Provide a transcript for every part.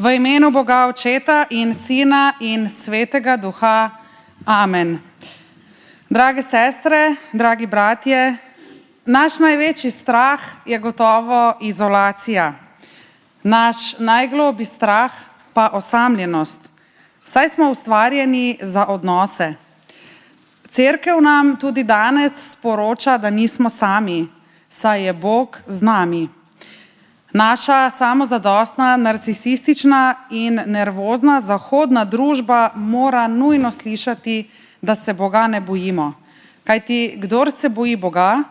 V imenu Boga Očeta in Sina in Svetega Duha. Amen. Drage sestre, dragi bratje, naš največji strah je gotovo izolacija. Naš najgloblji strah pa osamljenost, saj smo ustvarjeni za odnose. Cerkev nam tudi danes sporoča, da nismo sami, saj je Bog z nami. Naša samozadostna, narcisistična in nervozna zahodna družba mora nujno slišati, da se Boga ne bojimo. Kajti kdor se boji Boga,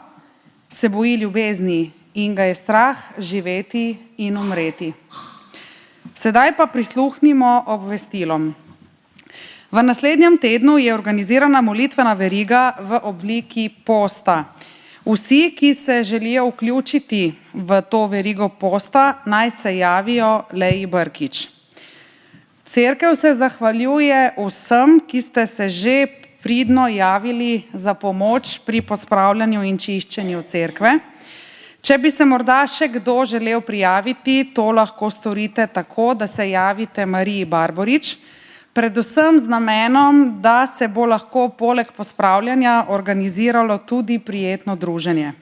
se boji ljubezni in ga je strah živeti in umreti. Sedaj pa prisluhnimo obvestilom. V naslednjem tednu je organizirana molitvena veriga v obliki posta. Vsi, ki se želijo vključiti v to verigo posta, naj se javijo Leji Brkič. Cerkev se zahvaljuje vsem, ki ste se že pridno javili za pomoč pri pospravljanju in čiščenju cerkve. Če bi se morda še kdo želel prijaviti, to lahko storite tako, da se javite Mariji Barborič, predvsem z namenom, da se bo lahko poleg pospravljanja organiziralo tudi prijetno druženje.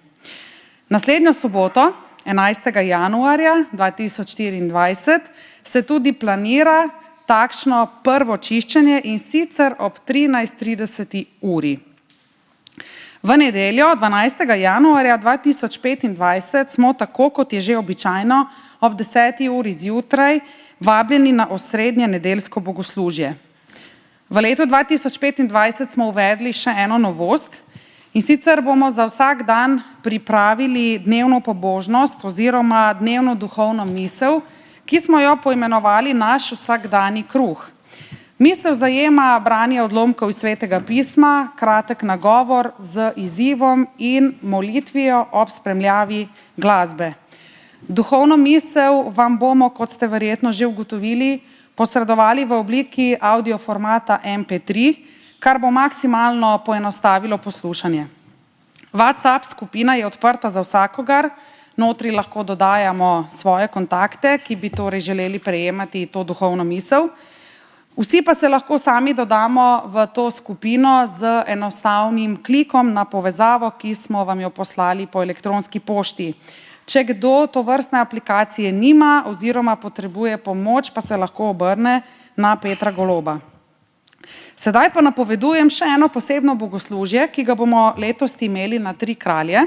Naslednjo soboto, 11. januarja 2024, se tudi planira takšno prvo čiščenje in sicer ob 13:30 uri. V nedeljo, 12. januarja 2025, smo tako, kot je že običajno, ob 10. uri zjutraj vabljeni na osrednje nedeljsko bogoslužje. V letu 2025 smo uvedli še eno novost, in sicer bomo za vsak dan pripravili dnevno pobožnost oziroma dnevno duhovno misel, ki smo jo poimenovali naš vsakdanji kruh. Misel zajema branje odlomkov iz Svetega pisma, kratek nagovor z izzivom in molitvijo ob spremljavi glasbe. Duhovno misel vam bomo, kot ste verjetno že ugotovili, posredovali v obliki audio formata MP3, kar bo maksimalno poenostavilo poslušanje. WhatsApp skupina je odprta za vsakogar, notri lahko dodajamo svoje kontakte, ki bi torej želeli prejemati to duhovno misel. Vsi pa se lahko sami dodamo v to skupino z enostavnim klikom na povezavo, ki smo vam jo poslali po elektronski pošti. Če kdo to vrstne aplikacije nima oziroma potrebuje pomoč, pa se lahko obrne na Petra Goloba. Sedaj pa napovedujem še eno posebno bogoslužje, ki ga bomo letos imeli na Tri kralje.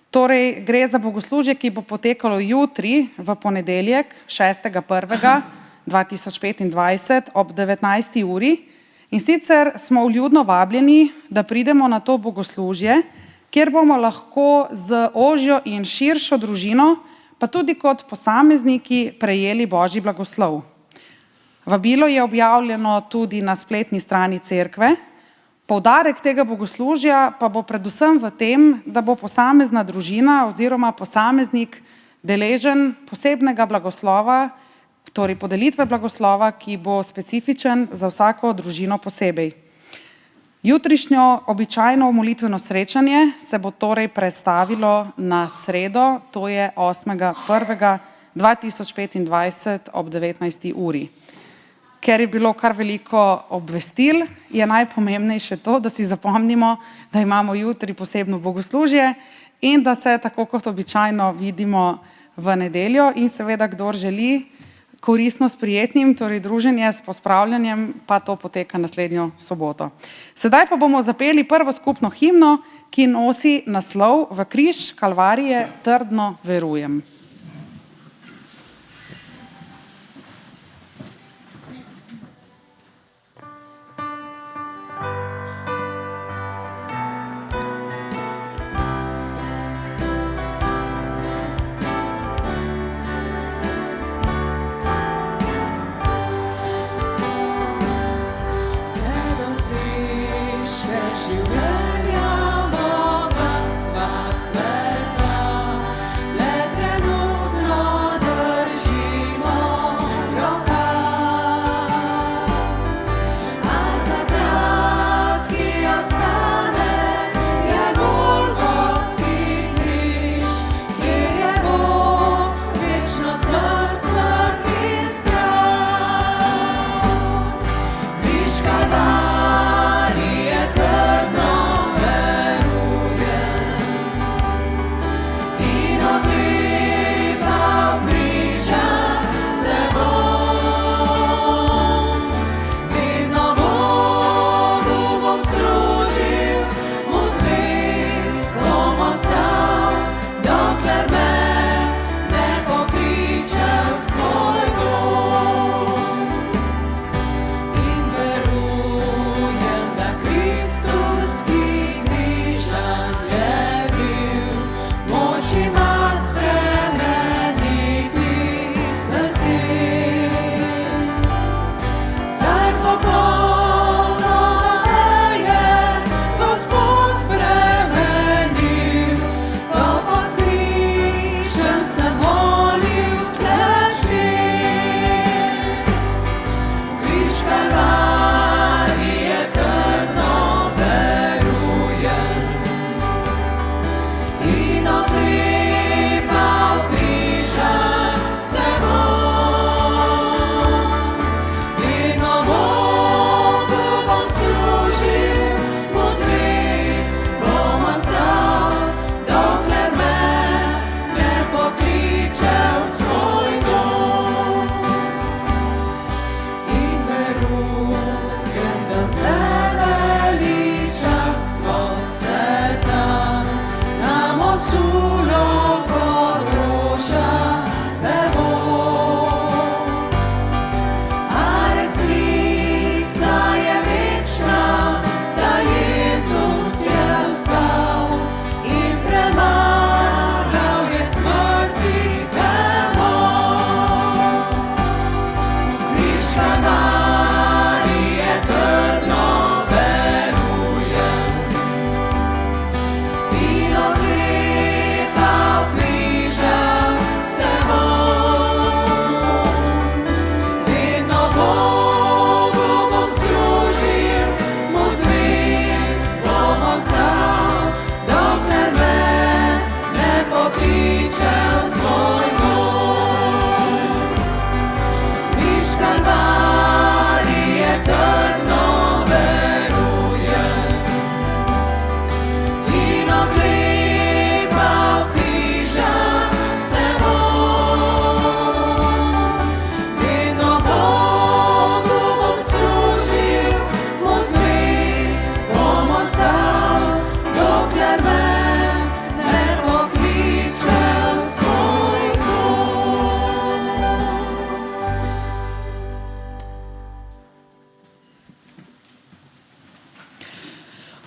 Torej gre za bogoslužje, ki bo potekalo jutri v ponedeljek 6.1.2025 ob 19. uri. In sicer smo vljudno vabljeni, da pridemo na to bogoslužje, kjer bomo lahko z ožjo in širšo družino, pa tudi kot posamezniki, prejeli Božji blagoslov. Vabilo je objavljeno tudi na spletni strani cerkve. Poudarek tega bogoslužja pa bo predvsem v tem, da bo posamezna družina oziroma posameznik deležen posebnega blagoslova, torej podelitve blagoslova, ki bo specifičen za vsako družino posebej. Jutrišnjo običajno molitveno srečanje se bo torej prestavilo na sredo, to je 8.1.2025 ob 19. uri. Ker je bilo kar veliko obvestil, je najpomembnejše to, da si zapomnimo, da imamo jutri posebno bogoslužje in da se tako kot običajno vidimo v nedeljo in seveda kdor želi koristno s prijetnim, torej druženje s pospravljanjem, pa to poteka naslednjo soboto. Sedaj pa bomo zapeli prvo skupno himno, ki nosi naslov V križ Kalvarije trdno verujem. Življenja bogatstva sveta, le trenutek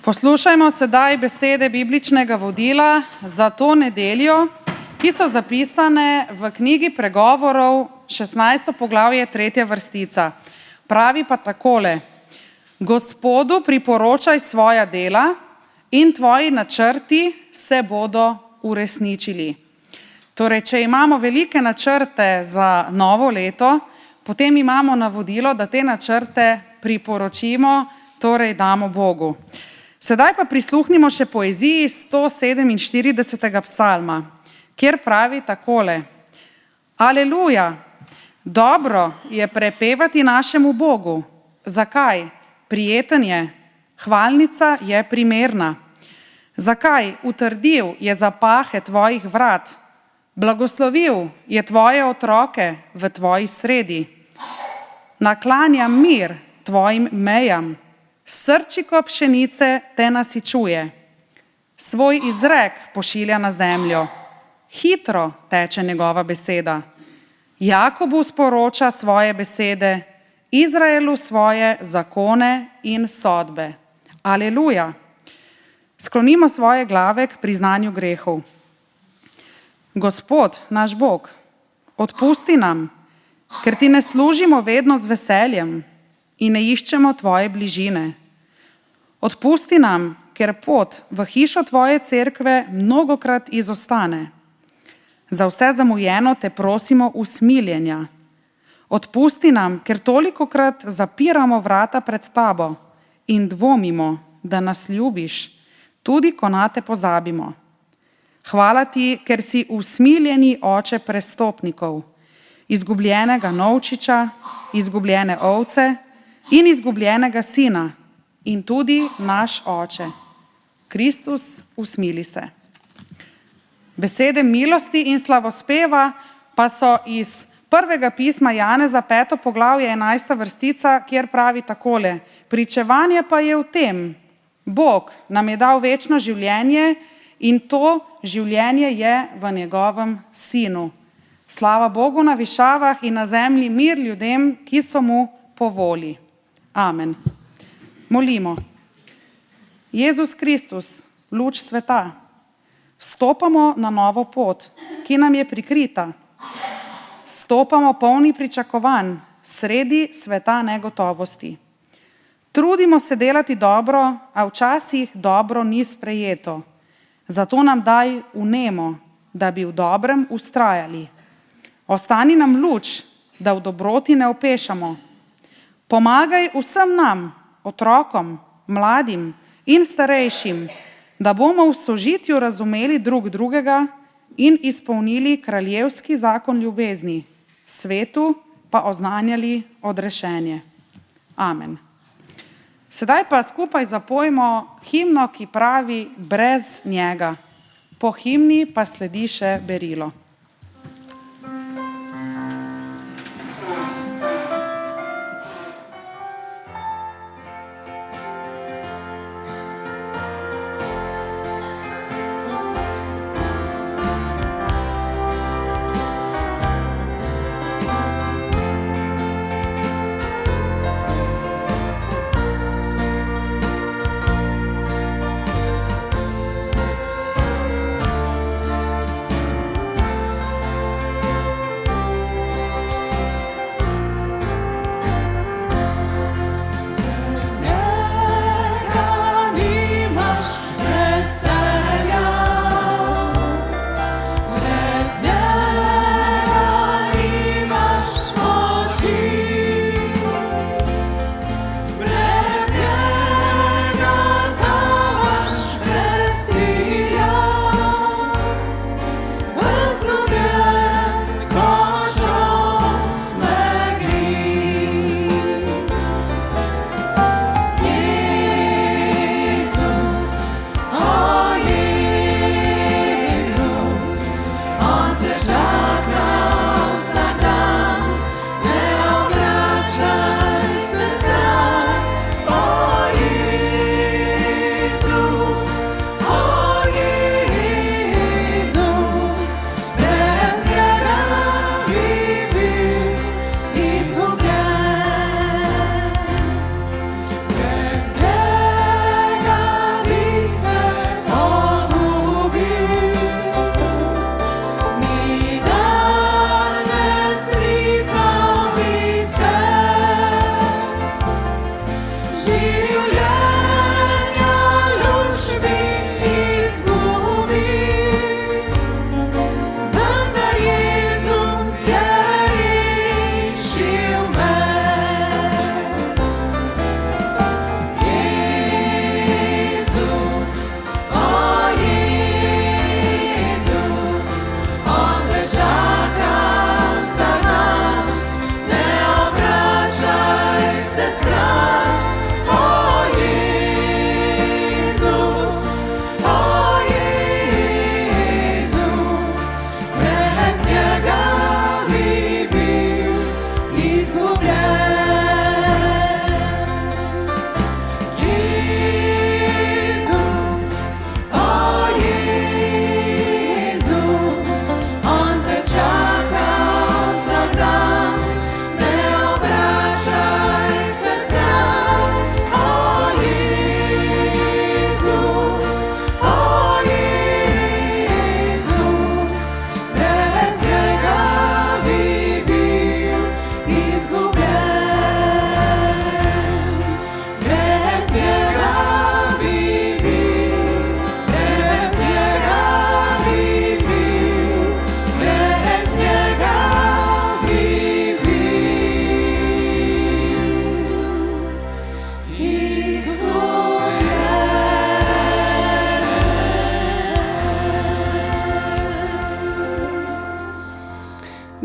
Poslušajmo sedaj besede bibličnega vodila za to nedeljo, ki so zapisane v knjigi Pregovorov, 16. poglavje, 3. vrstica. Pravi pa takole: Gospodu priporočaj svoja dela in tvoji načrti se bodo uresničili. Torej, če imamo velike načrte za novo leto, potem imamo navodilo, da te načrte priporočimo, torej damo Bogu. Sedaj pa prisluhnimo še poeziji 147. psalma, kjer pravi takole: Aleluja, dobro je prepevati našemu Bogu. Zakaj? Prijeten je, hvalnica je primerna. Zakaj? Utrdil je zapahe tvojih vrat, blagoslovil je tvoje otroke v tvoji sredi. Naklanja mir tvojim mejam, srčiko pšenice te nasičuje. Svoj izrek pošilja na zemljo, hitro teče njegova beseda. Jakobu sporoča svoje besede, Izraelu svoje zakone in sodbe. Aleluja! Sklonimo svoje glave k priznanju grehov. Gospod, naš Bog, odpusti nam, ker ti ne služimo vedno z veseljem in ne iščemo tvoje bližine. Odpusti nam, ker pot v hišo tvoje cerkve mnogokrat izostane. Za vse zamujeno te prosimo usmiljenja. Odpusti nam, ker tolikokrat zapiramo vrata pred tabo in dvomimo, da nas ljubiš, tudi ko nate pozabimo. Hvala ti, ker si usmiljeni oče prestopnikov, izgubljenega novčiča, izgubljene ovce in izgubljenega sina, in tudi naš oče. Kristus, usmili se. Besede milosti in slavospeva pa so iz prvega pisma Janeza, 5. poglavje, 11. vrstica, kjer pravi takole: Pričevanje pa je v tem, Bog nam je dal večno življenje in to življenje je v njegovem sinu. Slava Bogu na višavah in na zemlji mir ljudem, ki so mu po volji. Amen. Molimo. Jezus Kristus, luč sveta, stopamo na novo pot, ki nam je prikrita. Stopamo polni pričakovanj, sredi sveta negotovosti. Trudimo se delati dobro, a včasih dobro ni sprejeto. Zato nam daj vnemo, da bi v dobrem vztrajali. Ostani nam luč, da v dobroti ne opešamo. Pomagaj vsem nam, otrokom, mladim in starejšim, da bomo v sožitju razumeli drug drugega in izpolnili kraljevski zakon ljubezni, svetu pa oznanjali odrešenje. Amen. Sedaj pa skupaj zapojmo himno, ki pravi Brez njega. Po himni pa sledi še berilo.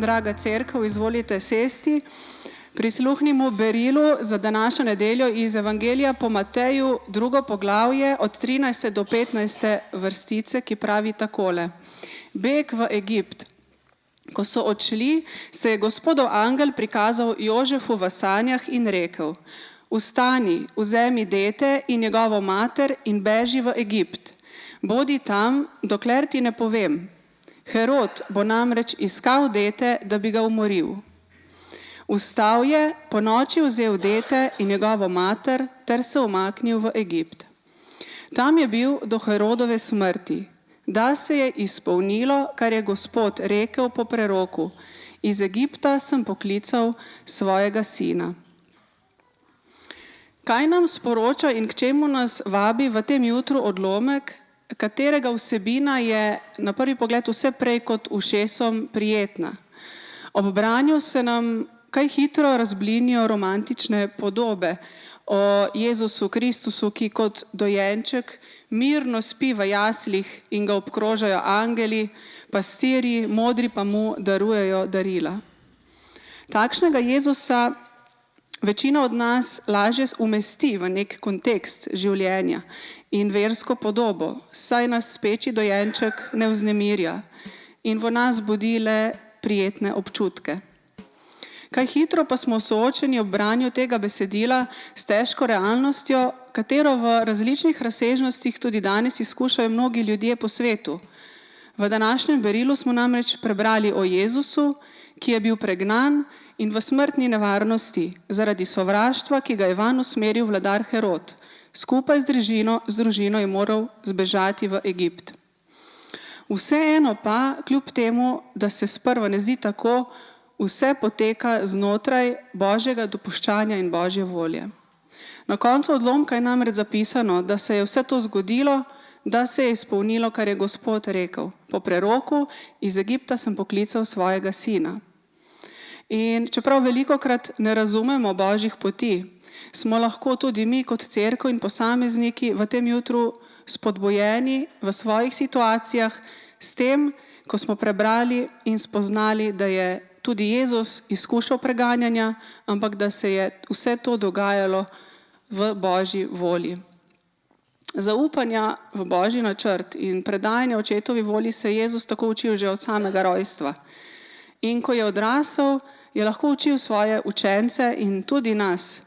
draga cerkev, izvolite sesti. Prisluhnimo berilu za današnjo nedeljo iz Evangelija po Mateju, 2. poglavje od 13. do 15. vrstice, ki pravi takole. Beg v Egipt. Ko so odšli, se je Gospodov angel prikazal Jožefu v sanjah in rekel: Vstani, vzemi dete in njegovo mater in beži v Egipt. Bodi tam, dokler ti ne povem. Herod bo namreč iskal dete, da bi ga umoril. Vstal je, ponoči vzel dete in njegovo mater ter se umaknil v Egipt. Tam je bil do Herodove smrti, da se je izpolnilo, kar je Gospod rekel po preroku: Iz Egipta sem poklical svojega sina. Kaj nam sporoča in k čemu nas vabi v tem jutru odlomek, katerega vsebina je na prvi pogled vse prej kot ušesom prijetna? Ob branju se nam kaj hitro razblinijo romantične podobe o Jezusu Kristusu, ki kot dojenček mirno spi v jaslih in ga obkrožajo angeli, pastirji, modri pa mu darujejo darila. Takšnega Jezusa večina od nas lažje umesti v nek kontekst življenja in versko podobo, saj nas speči dojenček ne vznemirja in v nas budi le prijetne občutke. Kaj hitro pa smo soočeni ob branju tega besedila s težko realnostjo, katero v različnih razsežnostih tudi danes izkušajo mnogi ljudje po svetu. V današnjem berilu smo namreč prebrali o Jezusu, ki je bil pregnan in v smrtni nevarnosti zaradi sovraštva, ki ga je vanj usmeril vladar Herod. Skupaj z družino je moral zbežati v Egipt. Vseeno pa, kljub temu, da se sprva ne zdi tako, vse poteka znotraj Božjega dopuščanja in Božje volje. Na koncu odlomka je namreč zapisano, da se je vse to zgodilo, da se je izpolnilo, kar je Gospod rekel. Po preroku: Iz Egipta sem poklical svojega sina. In čeprav velikokrat ne razumemo Božjih poti, smo lahko tudi mi kot cerkev in posamezniki v tem jutru spodbojeni v svojih situacijah s tem, ko smo prebrali in spoznali, da je tudi Jezus izkušal preganjanja, ampak da se je vse to dogajalo v Božji volji. Zaupanja v Božji načrt in predajanja očetovi volji se je Jezus tako učil že od samega rojstva. In ko je odrasel, je lahko učil svoje učence in tudi nas,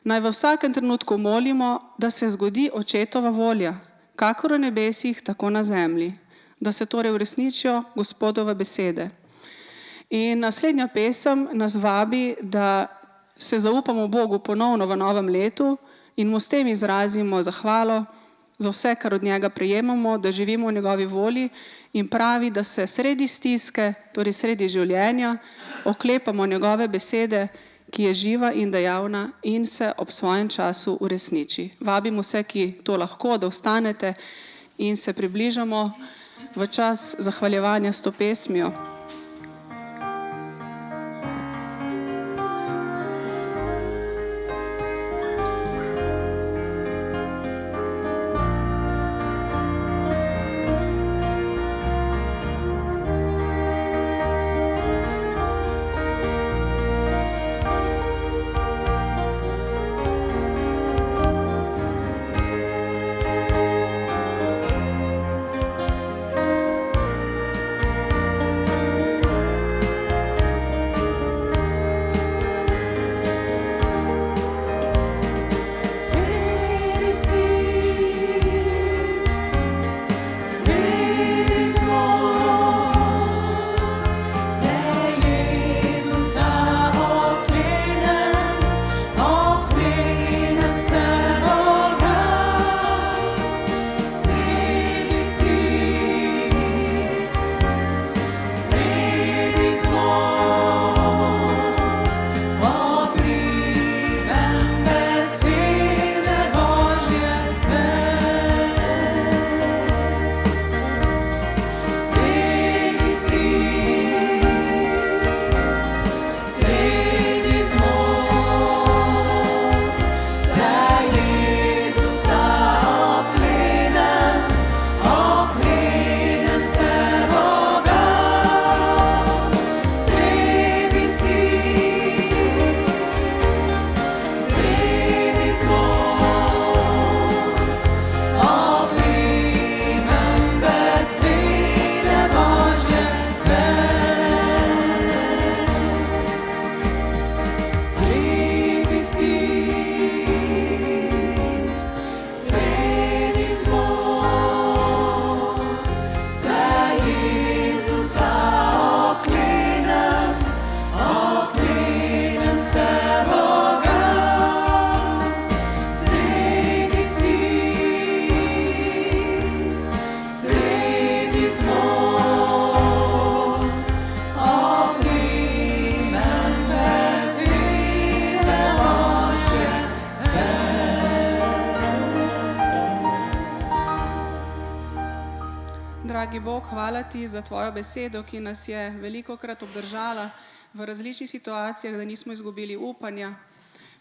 naj v vsakem trenutku molimo, da se zgodi očetova volja, kakor v nebesih, tako na zemlji, da se torej uresničijo Gospodove besede. In naslednja pesem nas vabi, da se zaupamo Bogu ponovno v novem letu in mu s tem izrazimo zahvalo za vse, kar od njega prejemamo, da živimo v njegovi volji, in pravi, da se sredi stiske, torej sredi življenja, oklepamo njegove besede, ki je živa in dejavna in se ob svojem času uresniči. Vabimo vse, ki to lahko, da vstanete in se približamo v čas zahvaljevanja s to pesmijo. Dragi Bog, hvala ti za tvojo besedo, ki nas je velikokrat obdržala v različnih situacijah, da nismo izgubili upanja.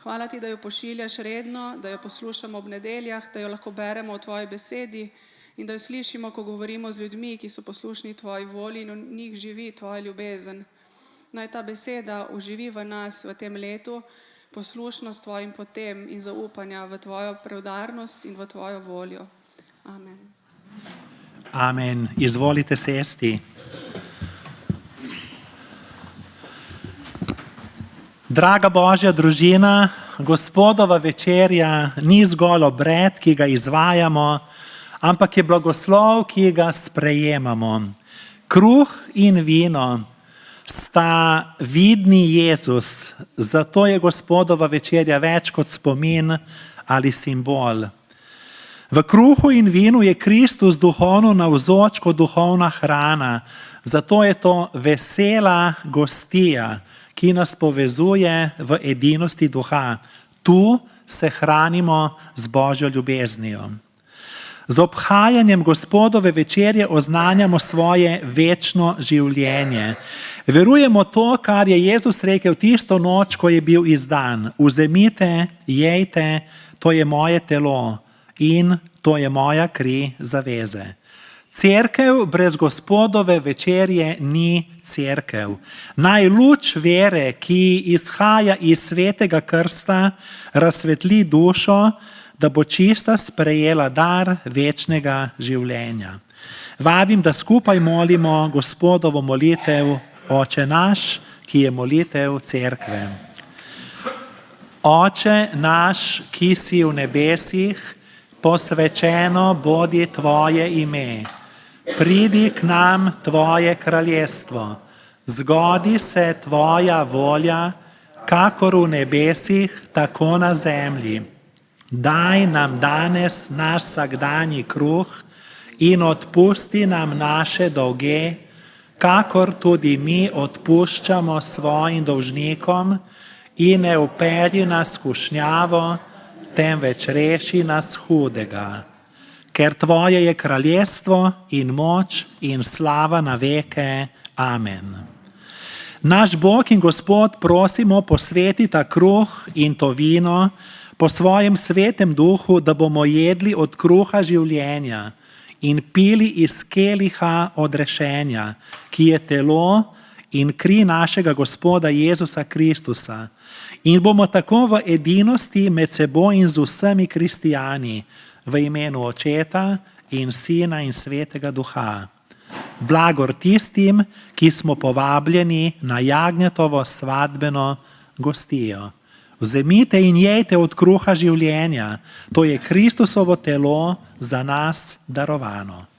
Hvala ti, da jo pošiljaš redno, da jo poslušamo ob nedeljah, da jo lahko beremo v tvoji besedi in da jo slišimo, ko govorimo z ljudmi, ki so poslušni tvoji volji in v njih živi tvoja ljubezen. Naj ta beseda uživi v nas v tem letu poslušnost tvojim potem in zaupanja v tvojo preudarnost in v tvojo voljo. Amen. Amen. Izvolite sesti. Draga Božja družina, Gospodova večerja ni zgolj obred, ki ga izvajamo, ampak je blagoslov, ki ga sprejemamo. Kruh in vino sta vidni Jezus, zato je Gospodova večerja več kot spomin ali simbol. V kruhu in vinu je Kristus duhovno navzoč kot duhovna hrana, zato je to vesela gostija, ki nas povezuje v edinosti duha. Tu se hranimo z Božjo ljubeznijo. Z obhajanjem Gospodove večerje oznanjamo svoje večno življenje. Verujemo to, kar je Jezus rekel tisto noč, ko je bil izdan. Vzemite, jejte, to je moje telo in to je moja kri zaveze. Cerkev brez Gospodove večerje ni cerkev. Naj luč vere, ki izhaja iz svetega krsta, razsvetli dušo, da bo čista sprejela dar večnega življenja. Vabim, da skupaj molimo Gospodovo molitev Oče naš, ki je molitev cerkve. Oče naš, ki si v nebesih, posvečeno bodi tvoje ime. Pridi k nam tvoje kraljestvo. Zgodi se tvoja volja, kakor v nebesih, tako na zemlji. Daj nam danes naš vsakdanji kruh in odpusti nam naše dolge, kakor tudi mi odpuščamo svojim dolžnikom, in ne vpelji nas v skušnjavo, temveč reši nas hudega. Ker tvoje je kraljestvo in moč in slava na veke. Amen. Naš Bog in Gospod prosimo, posveti ta kruh in to vino po svojem svetem duhu, da bomo jedli od kruha življenja in pili iz keliha odrešenja, ki je telo in kri našega Gospoda Jezusa Kristusa. In bomo tako v edinosti med seboj in z vsemi kristijani, v imenu Očeta in Sina in Svetega Duha. Blagor tistim, ki smo povabljeni na Jagnjetovo svadbeno gostijo. Vzemite in jejte od kruha življenja, to je Kristusovo telo za nas darovano.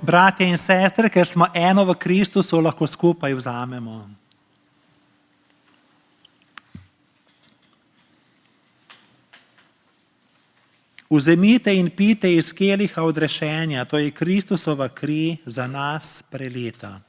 Bratje in sestre, ker smo eno v Kristusu, lahko skupaj vzamemo. Vzemite in pite iz keliha odrešenja, to je Kristusova kri za nas prelita.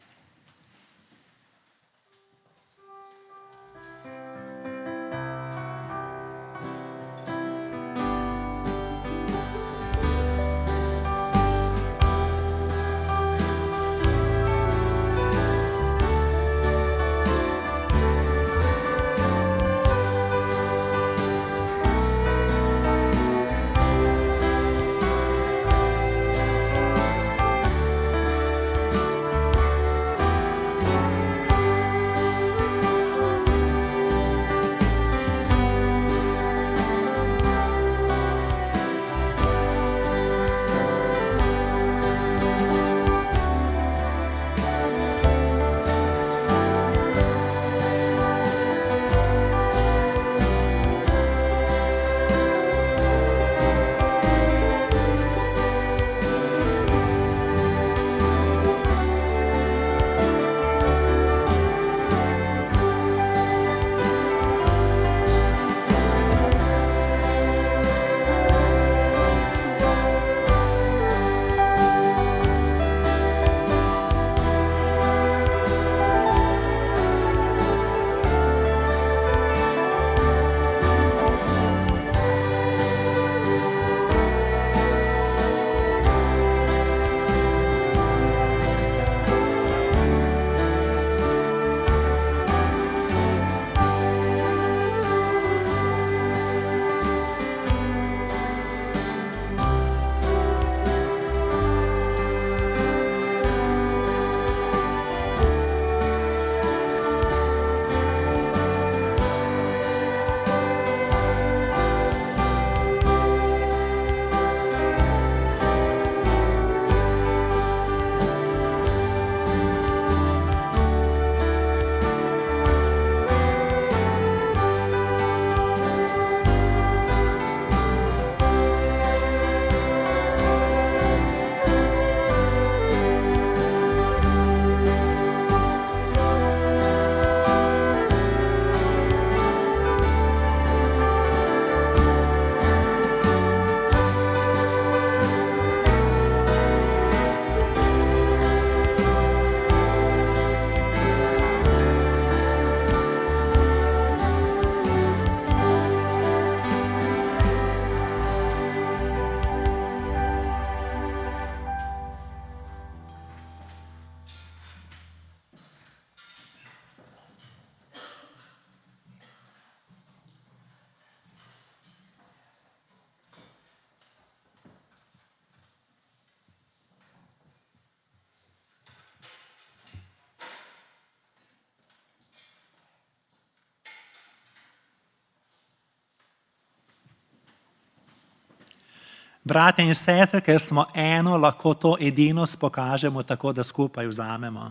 Bratje in sestre, ker smo eno, lahko to edinost pokažemo tako, da skupaj vzamemo.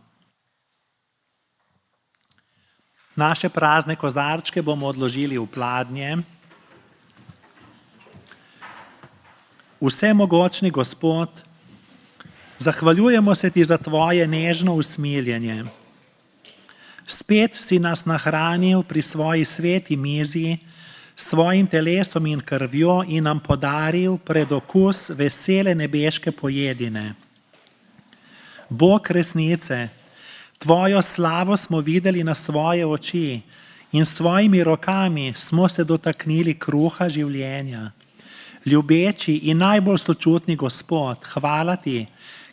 Naše prazne kozarčke bomo odložili v pladnje. Vsemogočni Gospod, zahvaljujemo se ti za tvoje nežno usmiljenje. Spet si nas nahranil pri svoji sveti mizi, s svojim telesom in krvjo in nam podaril predokus vesele nebeške pojedine. Bog resnice, tvojo slavo smo videli na svoje oči in s svojimi rokami smo se dotaknili kruha življenja. Ljubeči in najbolj sočutni Gospod, hvala ti,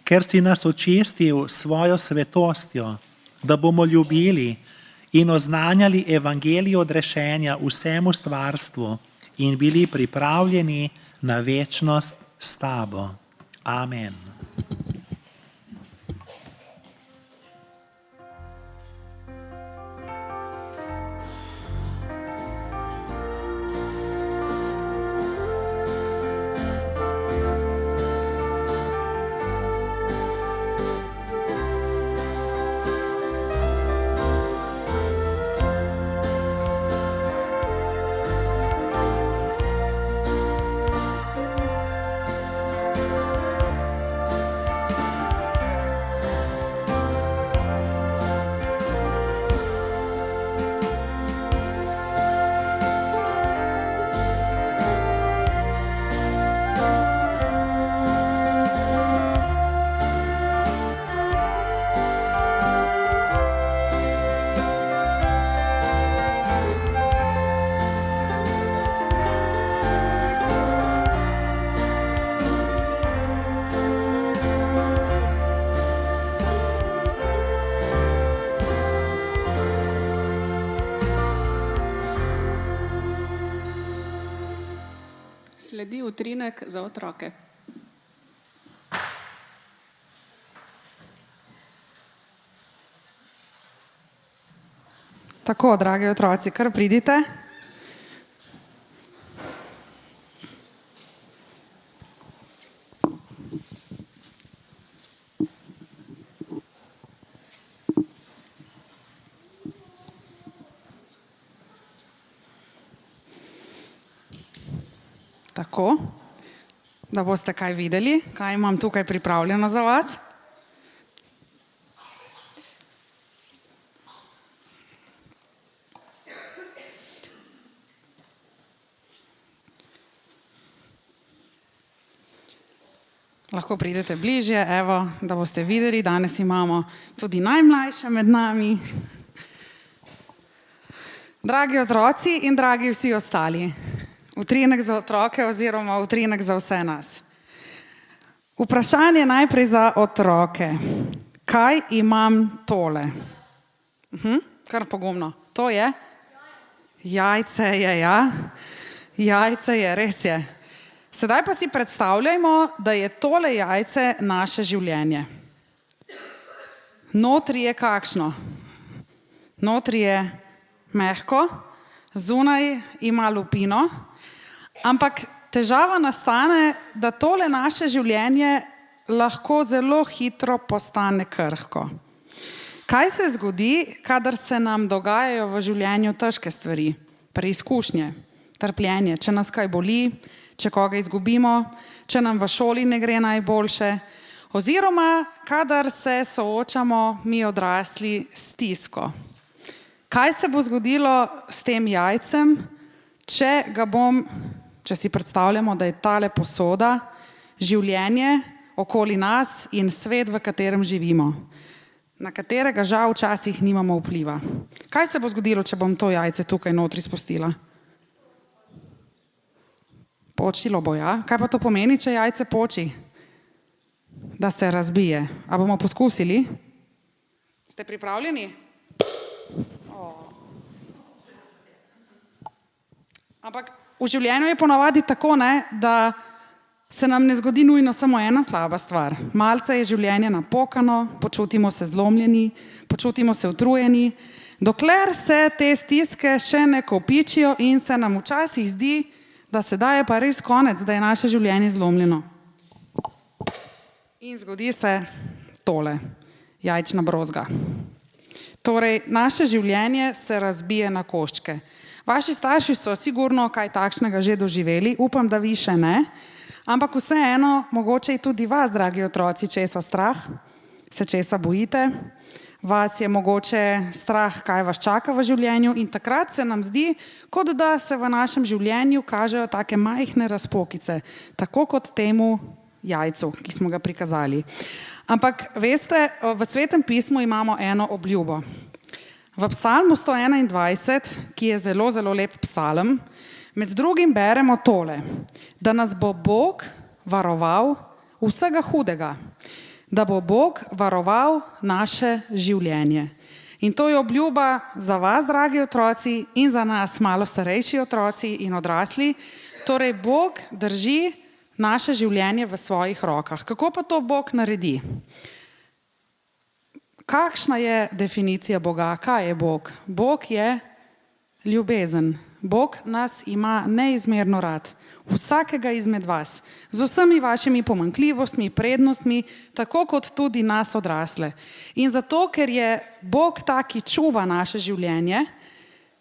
ker si nas očistil svojo svetostjo, da bomo ljubili in oznanjali evangelij odrešenja vsemu stvarstvu in bili pripravljeni na večnost s tabo. Amen. Sledi utrinek za otroke. Tako, dragi otroci, kar pridite. Tako, da boste kaj videli, kaj imam tukaj pripravljeno za vas. Lahko pridete bližje, evo, da boste videli, danes imamo tudi najmlajše med nami. Dragi otroci in dragi vsi ostali, utrinek za otroke oziroma utrinek za vse nas. Vprašanje najprej za otroke. Kaj imam tole? Kar pogumno. To je? Jajce je, ja. Jajce je, res je. Sedaj pa si predstavljajmo, da je tole jajce naše življenje. Notri je kakšno? Notri je mehko, zunaj ima lupino, ampak težava nastane, da tole naše življenje lahko zelo hitro postane krhko. Kaj se zgodi, kadar se nam dogajajo v življenju težke stvari, preizkušnje, trpljenje, če nas kaj boli, če koga izgubimo, če nam v šoli ne gre najboljše, oziroma kadar se soočamo mi odrasli s stisko. Kaj se bo zgodilo s tem jajcem, če si predstavljamo, da je tale posoda življenje okoli nas in svet, v katerem živimo, na katerega žal včasih nimamo vpliva. Kaj se bo zgodilo, če bom to jajce tukaj notri spustila? Počilo bo, ja. Kaj pa to pomeni, če jajce poči? Da se razbije. A bomo poskusili? Ste pripravljeni? Ampak v življenju je ponavadi tako, da se nam ne zgodi nujno samo ena slaba stvar. Malce je življenje napokano, počutimo se zlomljeni, počutimo se utrujeni, dokler se te stiske še ne kopičijo in se nam včasih zdi, da sedaj je pa res konec, da je naše življenje zlomljeno. In zgodi se tole, jajčna brozga. Torej, naše življenje se razbije na koščke. Vaši starši so sigurno kaj takšnega že doživeli, upam, da vi še ne, ampak vseeno, mogoče je tudi vas, dragi otroci, česa strah, se česa bojite, vas je mogoče strah, kaj vas čaka v življenju in takrat se nam zdi, kot da se v našem življenju kažejo take majhne razpokice, tako kot temu jajcu, ki smo ga prikazali. Ampak veste, v Svetem pismu imamo eno obljubo. V Psalmu 121, ki je zelo, zelo lep psalm, med drugim beremo tole, da nas bo Bog varoval vsega hudega, da bo Bog varoval naše življenje. In to je obljuba za vas, dragi otroci, in za nas malo starejši otroci in odrasli. Torej, Bog drži naše življenje v svojih rokah. Kako pa to Bog naredi? Kakšna je definicija Boga? Kaj je Bog? Bog je ljubezen. Bog nas ima neizmerno rad. Vsakega izmed vas. Z vsemi vašimi pomanjkljivostmi, prednostmi, tako kot tudi nas odrasle. In zato, ker je Bog tak, ki čuva naše življenje,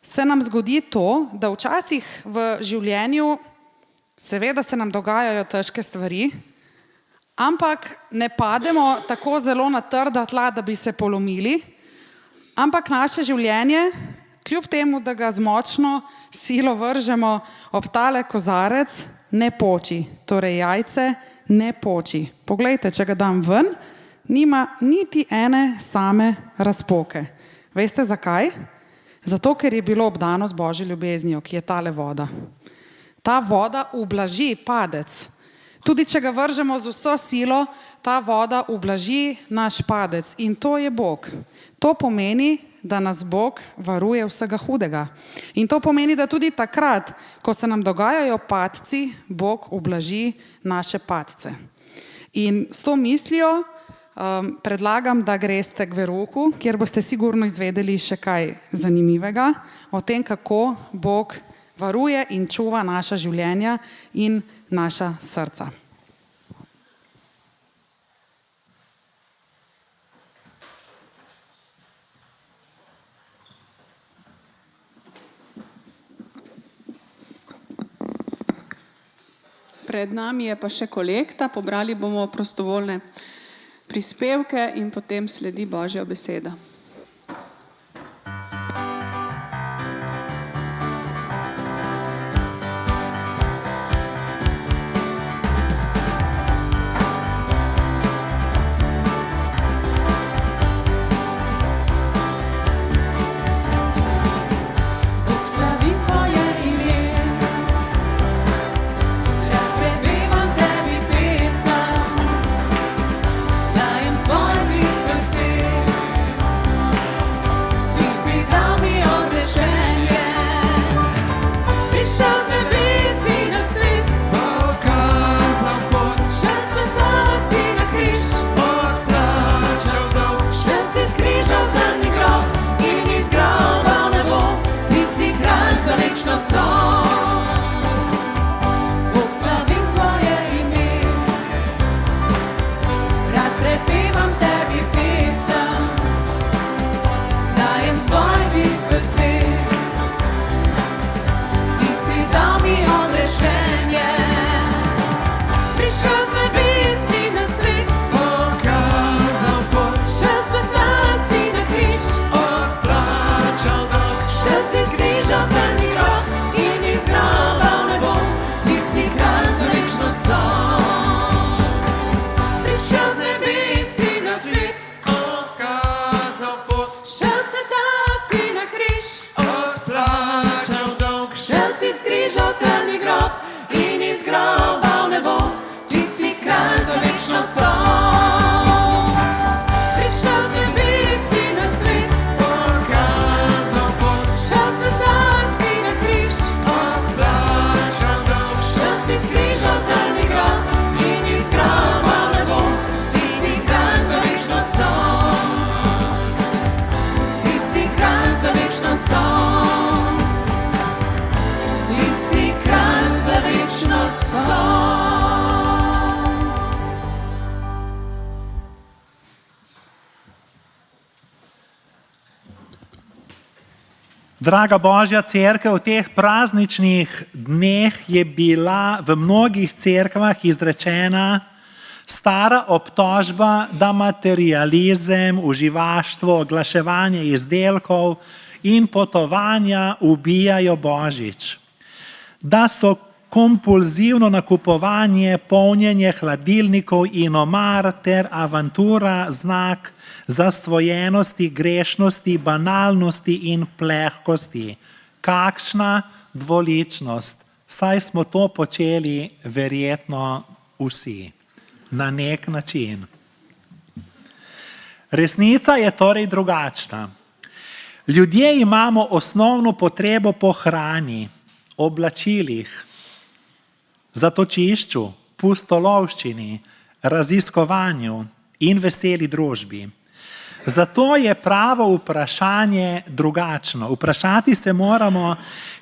se nam zgodi to, da včasih v življenju seveda se nam dogajajo težke stvari, ampak ne pademo tako zelo na trda tla, da bi se polomili, ampak naše življenje, kljub temu, da ga z močno silo vržemo ob tale kozarec, ne poči. Torej jajce ne poči. Poglejte, če ga dam ven, nima niti ene same razpoke. Veste zakaj? Zato, ker je bilo obdano z Božjo ljubeznijo, ki je tale voda. Ta voda ublaži padec. Tudi če ga vržemo z vso silo, ta voda ublaži naš padec in to je Bog. To pomeni, da nas Bog varuje vsega hudega. In to pomeni, da tudi takrat, ko se nam dogajajo padci, Bog ublaži naše padce. In s to mislijo predlagam, da greste k verouku, kjer boste sigurno izvedeli še kaj zanimivega o tem, kako Bog varuje in čuva naša življenja in naša srca. Pred nami je pa še kolekta, pobrali bomo prostovoljne prispevke in potem sledi Božja beseda. Draga Božja cerkev, v teh prazničnih dneh je bila v mnogih cerkvah izrečena stara obtožba, da materializem, uživaštvo, oglaševanje izdelkov in potovanja ubijajo Božič. Da so kompulzivno nakupovanje, polnjenje hladilnikov in omar ter avantura znak zasvojenosti, grešnosti, banalnosti in plehkosti. Kakšna dvoličnost, saj smo to počeli verjetno vsi, na nek način. Resnica je torej drugačna. Ljudje imamo osnovno potrebo po hrani, oblačilih, zatočišču, pustolovščini, raziskovanju in veseli družbi. Zato je pravo vprašanje drugačno. Vprašati se moramo,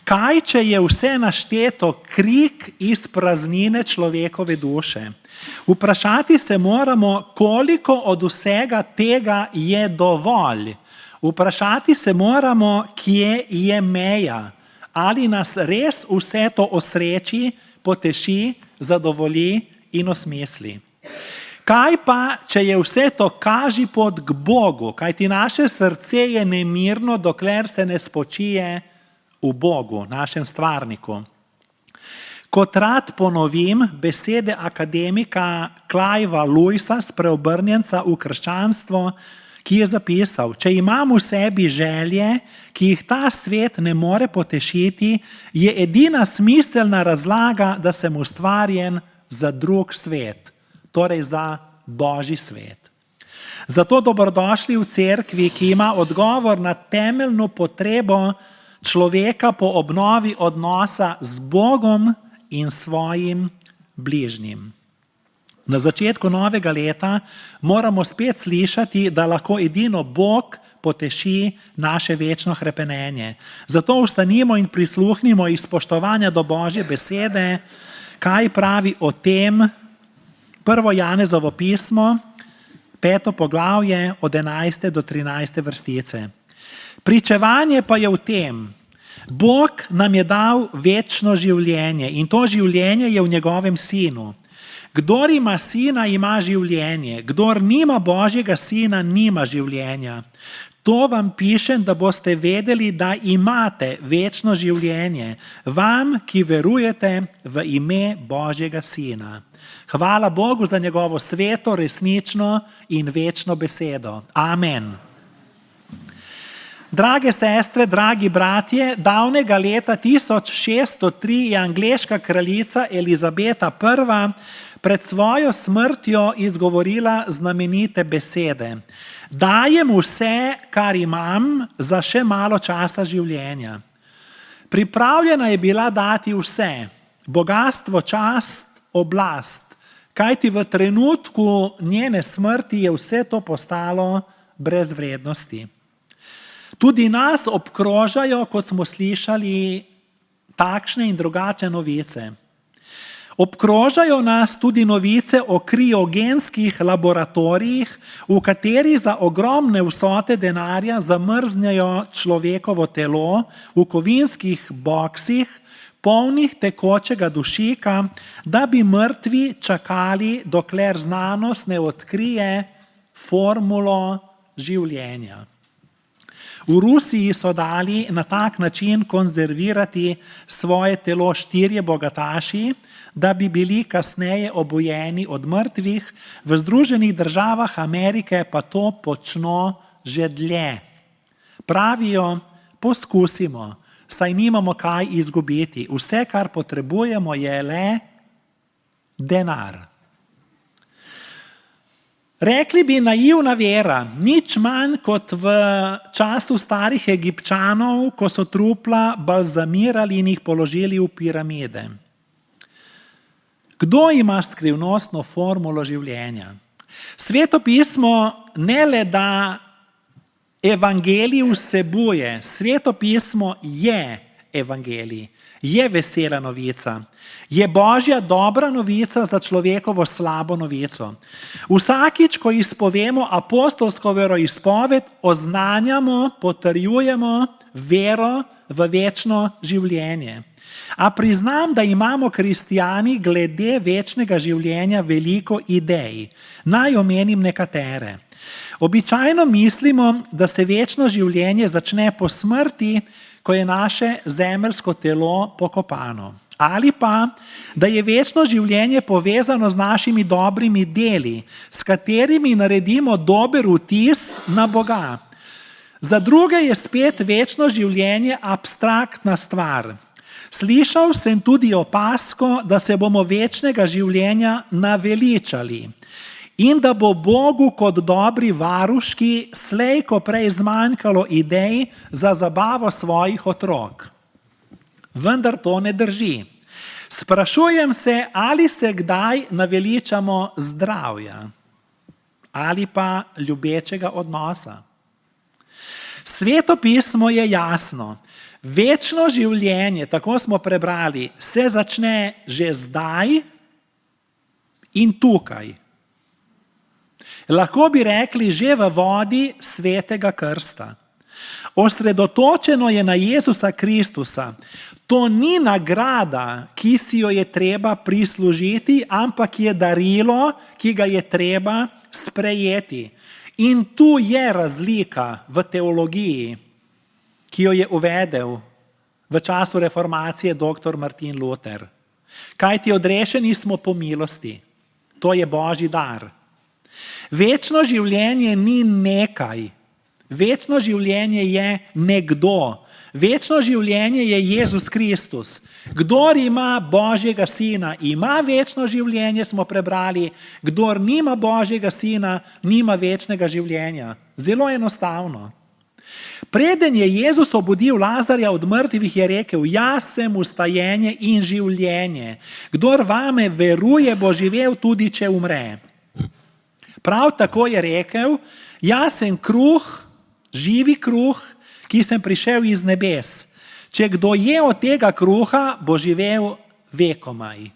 kaj če je vse našteto krik iz praznine človekove duše. Vprašati se moramo, koliko od vsega tega je dovolj. Vprašati se moramo, kje je meja. Ali nas res vse to osreči, poteši, zadovolji in osmisli. Kaj pa, če je vse to kaži pot k Bogu, kajti naše srce je nemirno, dokler se ne spočije v Bogu, našem stvarniku. Kot rad ponovim besede akademika Cliva Lewisa, spreobrnjenca v krščanstvo, ki je zapisal, če imam v sebi želje, ki jih ta svet ne more potešiti, je edina smiselna razlaga, da sem ustvarjen za drug svet. Torej za Božji svet. Zato dobrodošli v cerkvi, ki ima odgovor na temeljno potrebo človeka po obnovi odnosa z Bogom in svojim bližnjim. Na začetku novega leta moramo spet slišati, da lahko edino Bog poteši naše večno hrepenenje. Zato vstanimo in prisluhnimo iz spoštovanja do Božje besede, kaj pravi o tem 1. Janezovo pismo, 5. poglavje od 11. do 13. vrstice. Pričevanje pa je v tem, Bog nam je dal večno življenje in to življenje je v njegovem sinu. Kdor ima sina, ima življenje, kdor nima Božjega sina, nima življenja. To vam pišem, da boste vedeli, da imate večno življenje, vam, ki verujete v ime Božjega sina. Hvala Bogu za njegovo sveto, resnično in večno besedo. Amen. Drage sestre, dragi bratje, davnega leta 1603 je angleška kraljica Elizabeta I. pred svojo smrtjo izgovorila znamenite besede. Dajem vse, kar imam, za še malo časa življenja. Pripravljena je bila dati vse, bogastvo, čast, oblast, kajti v trenutku njene smrti je vse to postalo brez vrednosti. Tudi nas obkrožajo, kot smo slišali, takšne in drugačne novice. Obkrožajo nas tudi novice o kriogenskih laboratorijih, v katerih za ogromne vsote denarja zamrznjajo človekovo telo v kovinskih boksih, polnih tekočega dušika, da bi mrtvi čakali, dokler znanost ne odkrije formulo življenja. V Rusiji so dali na tak način konzervirati svoje telo 4 bogataši, da bi bili kasneje obojeni od mrtvih, v Združenih državah Amerike pa to počno že dlje. Pravijo, poskusimo, saj nimamo kaj izgubiti. Vse, kar potrebujemo, je le denar. Rekli bi naivna vera, nič manj kot v času starih Egipčanov, ko so trupla balzamirali in jih položili v piramide. Kdo ima skrivnostno formulo življenja? Sveto pismo ne le, da evangelij vsebuje, Sveto pismo je evangelij, je vesela novica, je Božja dobra novica za človekovo slabo novico. Vsakič, ko izpovemo apostolsko veroizpoved, oznanjamo, potrjujemo vero v večno življenje. A priznam, da imamo kristjani glede večnega življenja veliko idej. Naj omenim nekatere. Običajno mislimo, da se večno življenje začne po smrti, ko je naše zemeljsko telo pokopano. Ali pa, da je večno življenje povezano z našimi dobrimi deli, s katerimi naredimo dober vtis na Boga. Za druge je spet večno življenje abstraktna stvar. Slišal sem tudi opazko, da se bomo večnega življenja naveličali in da bo Bogu kot dobri varuški slej ko prej zmanjkalo idej za zabavo svojih otrok. Vendar to ne drži. Sprašujem se, ali se kdaj naveličamo zdravja ali pa ljubečega odnosa. Sveto pismo je jasno. Večno življenje, tako smo prebrali, se začne že zdaj in tukaj. Lahko bi rekli že v vodi svetega krsta. Osredotočeno je na Jezusa Kristusa. To ni nagrada, ki si jo je treba prislužiti, ampak je darilo, ki ga je treba sprejeti. In tu je razlika v teologiji, ki jo je uvedel v času reformacije dr. Martin Luther. Kajti odrešeni smo po milosti. To je Božji dar. Večno življenje ni nekaj. Večno življenje je nekdo. Večno življenje je Jezus Kristus. Kdor ima Božjega sina, ima večno življenje, smo prebrali. Kdor nima Božjega sina, nima večnega življenja. Zelo enostavno. Preden je Jezus obudil Lazarja od mrtvih, je rekel: jaz sem vstajenje in življenje. Kdor vame veruje, bo živel tudi, če umre. Prav tako je rekel: jaz sem kruh, živi kruh, ki sem prišel iz nebes. Če kdo je od tega kruha, bo živel vekomaj.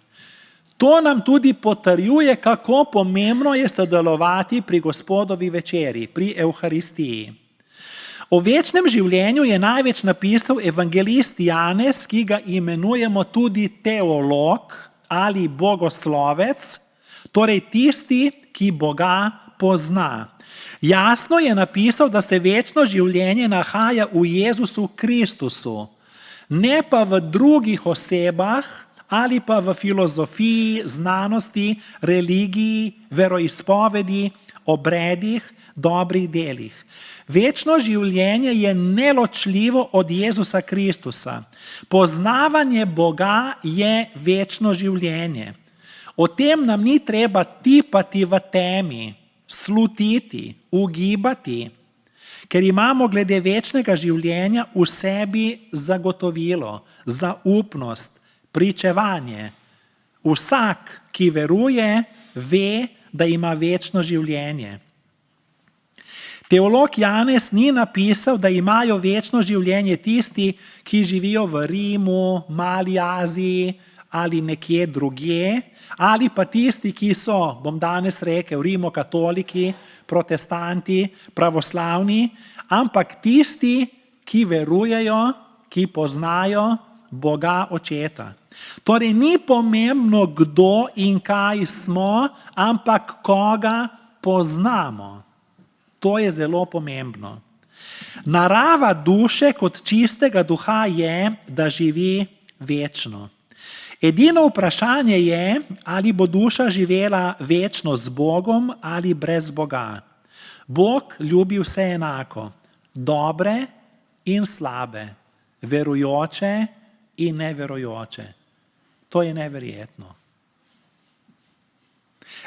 To nam tudi potrjuje, kako pomembno je sodelovati pri Gospodovi večeri, pri Evharistiji. O večnem življenju je največ napisal evangelist Janez, ki ga imenujemo tudi teolog ali bogoslovec, torej tisti, ki Boga pozna. Jasno je napisal, da se večno življenje nahaja v Jezusu Kristusu, ne pa v drugih osebah ali pa v filozofiji, znanosti, religiji, veroizpovedi, obredih, dobrih delih. Večno življenje je neločljivo od Jezusa Kristusa. Poznavanje Boga je večno življenje. O tem nam ni treba tipati v temi, slutiti, ugibati, ker imamo glede večnega življenja v sebi zagotovilo, zaupnost, pričevanje. Vsak, ki veruje, ve, da ima večno življenje. Teolog Janez ni napisal, da imajo večno življenje tisti, ki živijo v Rimu, Mali Aziji ali nekje drugje, ali pa tisti, ki so, bom danes rekel, rimokatoliki, protestanti, pravoslavni, ampak tisti, ki verujejo, ki poznajo Boga Očeta. Torej ni pomembno, kdo in kaj smo, ampak koga poznamo. To je zelo pomembno. Narava duše kot čistega duha je, da živi večno. Edino vprašanje je, ali bo duša živela večno z Bogom ali brez Boga. Bog ljubi vse enako, dobre in slabe, verujoče in neverujoče. To je neverjetno.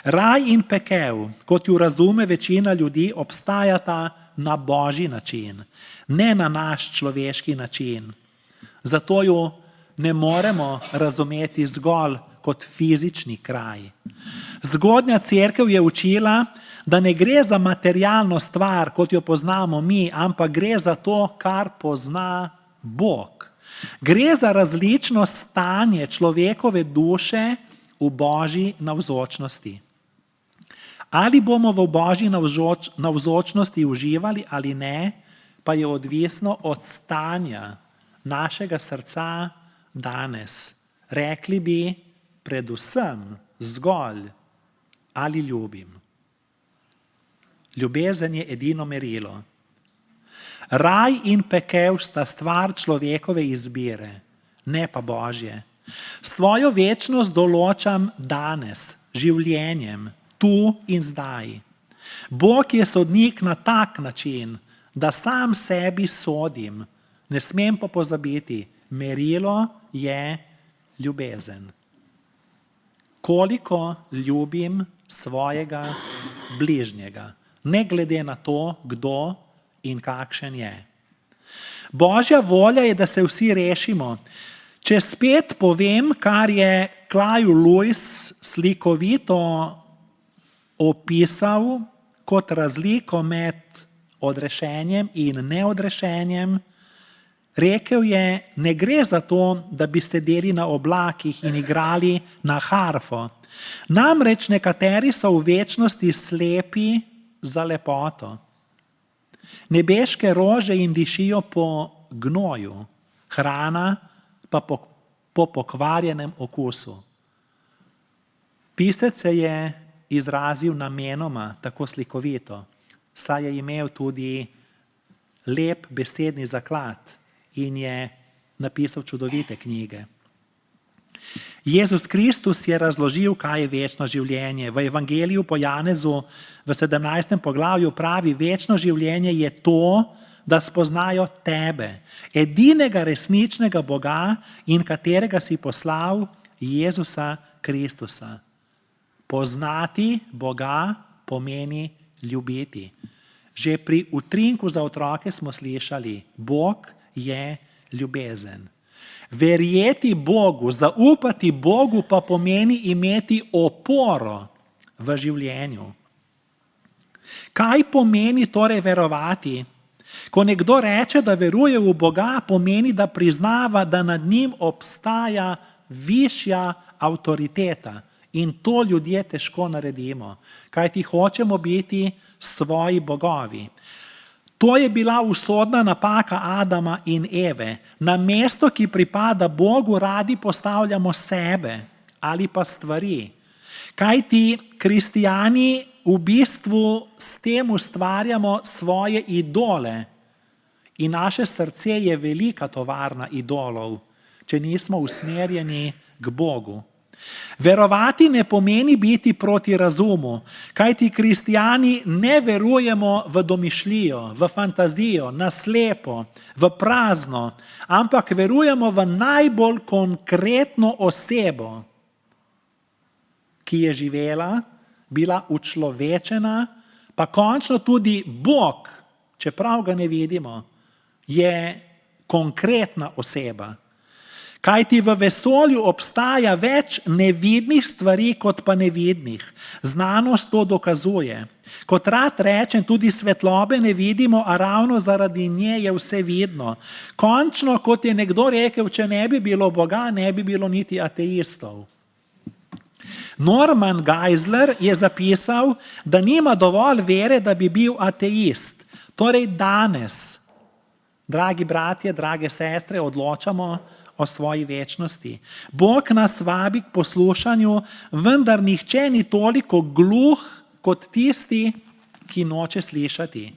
Raj in pekel, kot ju razume večina ljudi, obstajata na Božji način, ne na naš človeški način. Zato ju ne moremo razumeti zgolj kot fizični kraj. Zgodnja cerkev je učila, da ne gre za materialno stvar, kot jo poznamo mi, ampak gre za to, kar pozna Bog. Gre za različno stanje človekove duše v Božji navzočnosti. Ali bomo v Božji navzočnosti uživali ali ne, pa je odvisno od stanja našega srca danes. Rekli bi predvsem zgolj, ali ljubim. Ljubezen je edino merilo. Raj in pekel sta stvar človekove izbire, ne pa Božje. Svojo večnost določam danes, življenjem, tu in zdaj. Bog je sodnik na tak način, da sam sebi sodim. Ne smem pa pozabiti, merilo je ljubezen. Koliko ljubim svojega bližnjega, ne glede na to, kdo in kakšen je. Božja volja je, da se vsi rešimo. Če spet povem, kar je Clive Lewis slikovito opisal kot razliko med odrešenjem in neodrešenjem, rekel je, ne gre za to, da bi sedeli na oblakih in igrali na harfo. Namreč nekateri so v večnosti slepi za lepoto. Nebeške rože jim dišijo po gnoju, hrana pa po pokvarjenem okusu. Pisec se je izrazil namenoma tako slikovito, saj je imel tudi lep besedni zaklad in je napisal čudovite knjige. Jezus Kristus je razložil, kaj je večno življenje. V Evangeliju po Janezu v 17. poglavju pravi, večno življenje je to, da spoznajo tebe, edinega resničnega Boga in katerega si poslal, Jezusa Kristusa. Poznati Boga pomeni ljubiti. Že pri utrinku za otroke smo slišali, Bog je ljubezen. Verjeti Bogu, zaupati Bogu pa pomeni imeti oporo v življenju. Kaj pomeni torej verovati? Ko nekdo reče, da veruje v Boga, pomeni, da priznava, da nad njim obstaja višja avtoriteta. In to ljudje težko naredimo, kajti hočemo biti svoji bogovi. To je bila usodna napaka Adama in Eve. Na mesto, ki pripada Bogu, radi postavljamo sebe ali pa stvari. Kajti kristijani v bistvu s tem ustvarjamo svoje idole. In naše srce je velika tovarna idolov, če nismo usmerjeni k Bogu. Verovati ne pomeni biti proti razumu, kajti kristijani ne verujemo v domišljijo, v fantazijo, na slepo, v prazno, ampak verujemo v najbolj konkretno osebo, ki je živela, bila učlovečena, pa končno tudi Bog, čeprav ga ne vidimo, je konkretna oseba. Kajti v vesolju obstaja več nevidnih stvari kot pa nevidnih. Znanost to dokazuje. Kot rad rečem, tudi svetlobe ne vidimo, a ravno zaradi nje je vse vidno. Končno, kot je nekdo rekel, če ne bi bilo Boga, ne bi bilo niti ateistov. Norman Geisler je zapisal, da nima dovolj vere, da bi bil ateist. Torej danes, dragi bratje, drage sestre, odločamo o svoji večnosti. Bog nas vabi k poslušanju, vendar nihče ni toliko gluh kot tisti, ki noče slišati.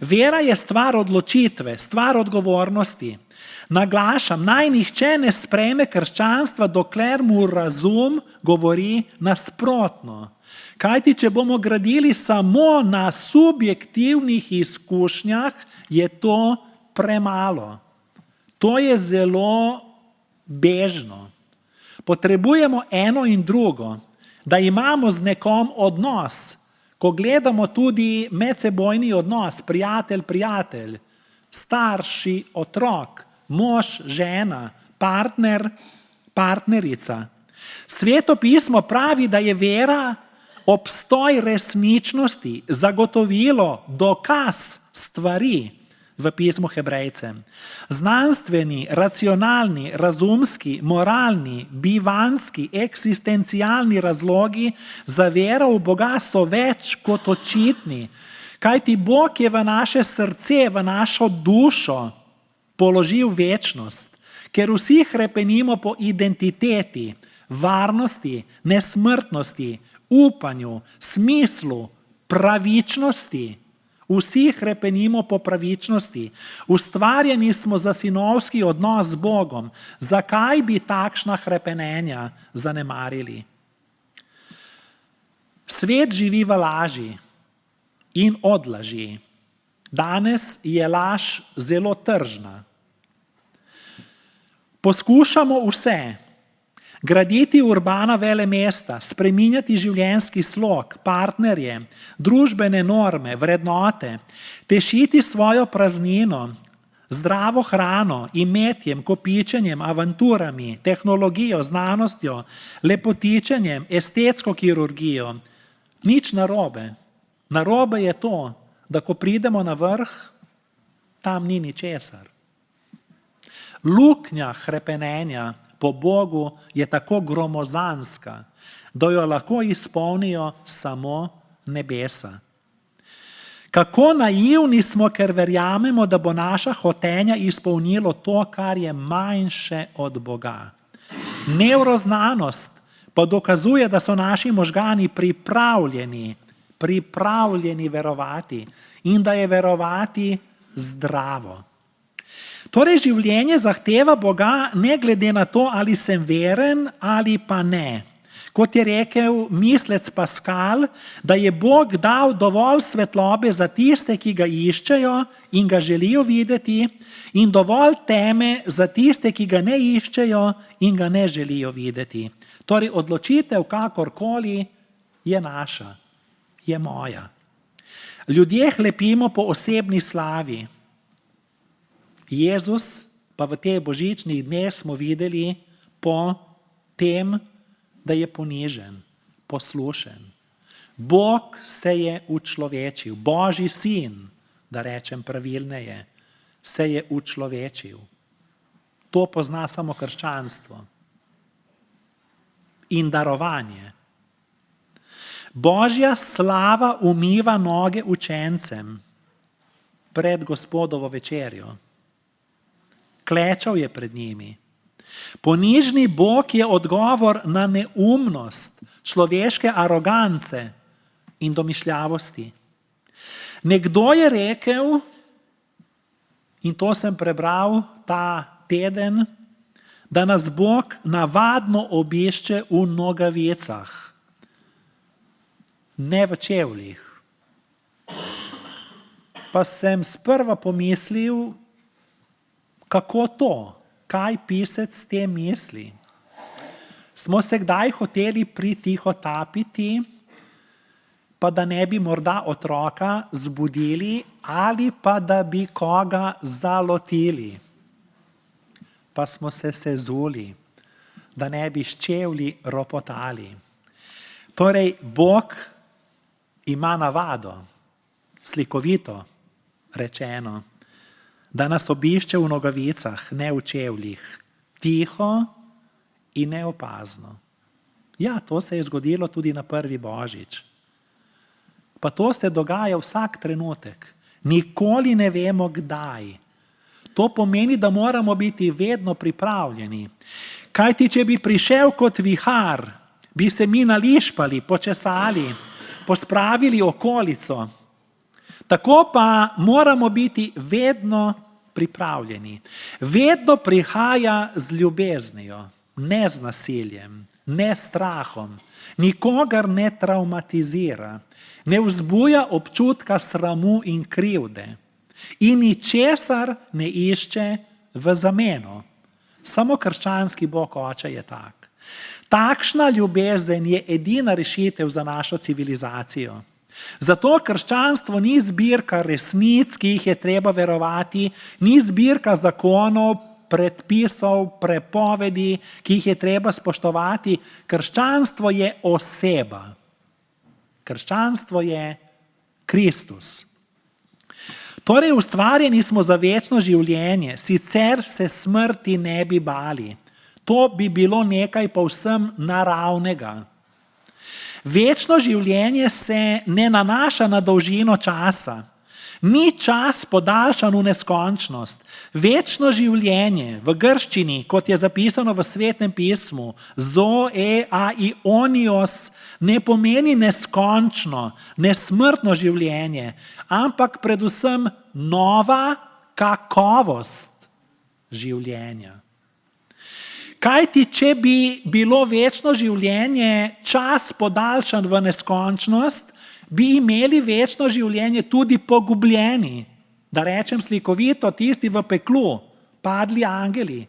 Vera je stvar odločitve, stvar odgovornosti. Naglašam, naj nihče ne sprejme krščanstva, dokler mu razum govori nasprotno. Kajti, če bomo gradili samo na subjektivnih izkušnjah, je to premalo. To je zelo bežno. Potrebujemo eno in drugo, da imamo z nekom odnos, ko gledamo tudi medsebojni odnos, prijatelj, starši, otrok, mož, žena, partner, partnerica. Sveto pismo pravi, da je vera obstoj resničnosti, zagotovilo, dokaz stvari v pismu Hebrejcem. Znanstveni, racionalni, razumski, moralni, bivanski, eksistencialni razlogi za vero v Boga so več kot očitni, kajti Bog je v naše srce, v našo dušo položil večnost, ker vsi hrepenimo po identiteti, varnosti, nesmrtnosti, upanju, smislu, pravičnosti. Vsi hrepenimo po pravičnosti. Ustvarjeni smo za sinovski odnos z Bogom. Zakaj bi takšna hrepenenja zanemarili? Svet živi v laži in od laži. Danes je laž zelo tržna. Poskušamo vse. Graditi urbana velemesta, spreminjati življenjski slog, partnerje, družbene norme, vrednote, tešiti svojo praznino, zdravo hrano, imetjem, kopičenjem, avanturami, tehnologijo, znanostjo, lepotičenjem, estetsko kirurgijo. Nič narobe. Narobe je to, da ko pridemo na vrh, tam ni ničesar. Luknja hrepenenja po Bogu je tako gromozanska, da jo lahko izpolnijo samo nebesa. Kako naivni smo, ker verjamemo, da bo naša hotenja izpolnilo to, kar je manjše od Boga. Nevroznanost pa dokazuje, da so naši možgani pripravljeni verovati in da je verovati zdravo. Torej, življenje zahteva Boga ne glede na to, ali sem veren ali pa ne. Kot je rekel mislec Pascal, da je Bog dal dovolj svetlobe za tiste, ki ga iščejo in ga želijo videti, in dovolj teme za tiste, ki ga ne iščejo in ga ne želijo videti. Torej, odločitev kakorkoli je naša, je moja. Ljudje hlepimo po osebni slavi. Jezus pa v teh božičnih dneh smo videli po tem, da je ponižen, poslušen. Bog se je učlovečil, Božji sin, da rečem pravilneje, se je učlovečil. To pozna samo krščanstvo in darovanje. Božja slava umiva noge učencem pred Gospodovo večerjo. Klečal je pred njimi. Ponižni Bog je odgovor na neumnost človeške arogance in domišljavosti. Nekdo je rekel, in to sem prebral ta teden, da nas Bog navadno obišče v nogavicah, ne v čevljih. Pa sem sprva pomislil, kako to, kaj pisec s tem misli. Smo se kdaj hoteli pritihotapiti, pa da ne bi morda otroka zbudili ali pa da bi koga zalotili. Pa smo se sezuli, da ne bi s čevlji ropotali. Torej, Bog ima navado, slikovito rečeno, da nas obišče v nogavicah, ne v čevljih, tiho in neopazno. Ja, to se je zgodilo tudi na prvi božič. Pa to se dogaja vsak trenutek. Nikoli ne vemo, kdaj. To pomeni, da moramo biti vedno pripravljeni. Kajti, če bi prišel kot vihar, bi se mi nališpali, počesali, pospravili okolico. Tako pa moramo biti vedno pripravljeni. Vedno prihaja z ljubeznijo, ne z nasiljem, ne s strahom. Nikogar ne travmatizira, ne vzbuja občutka sramu in krivde in ničesar ne išče v zameno. Samo krščanski Bog Oče je tak. Takšna ljubezen je edina rešitev za našo civilizacijo. Zato krščanstvo ni zbirka resnic, ki jih je treba verovati, ni zbirka zakonov, predpisov, prepovedi, ki jih je treba spoštovati. Krščanstvo je oseba. Krščanstvo je Kristus. Torej, ustvarjeni smo za večno življenje, sicer se smrti ne bi bali. To bi bilo nekaj povsem naravnega. Večno življenje se ne nanaša na dolžino časa. Ni čas podaljšan v neskončnost. Večno življenje v grščini, kot je zapisano v Svetem pismu, zoe aionios, ne pomeni neskončno, nesmrtno življenje, ampak predvsem nova kakovost življenja. Kajti, če bi bilo večno življenje čas podaljšan v neskončnost, bi imeli večno življenje tudi pogubljeni. Da rečem slikovito, tisti v peklu, padli angeli.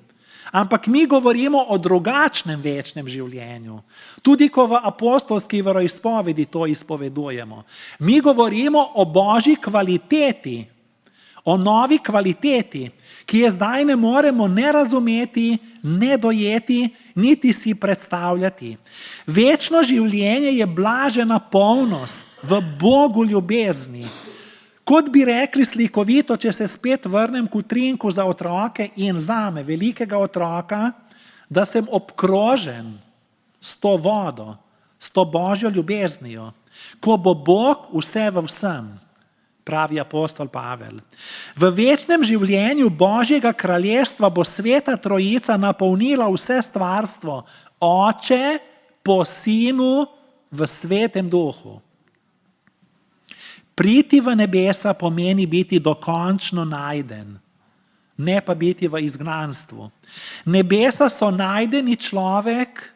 Ampak mi govorimo o drugačnem večnem življenju. Tudi ko v apostolski veroizpovedi to izpovedujemo. Mi govorimo o Božji kvaliteti, o novi kvaliteti, ki je zdaj ne moremo ne razumeti, ne dojeti, niti si predstavljati. Večno življenje je blažena polnost v Bogu ljubezni. Kot bi rekli slikovito, če se spet vrnem k utrinku za otroke in zame, velikega otroka, da sem obkrožen s to vodo, s to Božjo ljubeznijo, ko bo Bog vse v vsem. Pravi apostol Pavel. V večnem življenju Božjega kraljestva bo Sveta Trojica napolnila vse stvarstvo, Oče po Sinu v Svetem Duhu. Priti v nebesa pomeni biti dokončno najden, ne pa biti v izgnanstvu. Nebesa so najdeni človek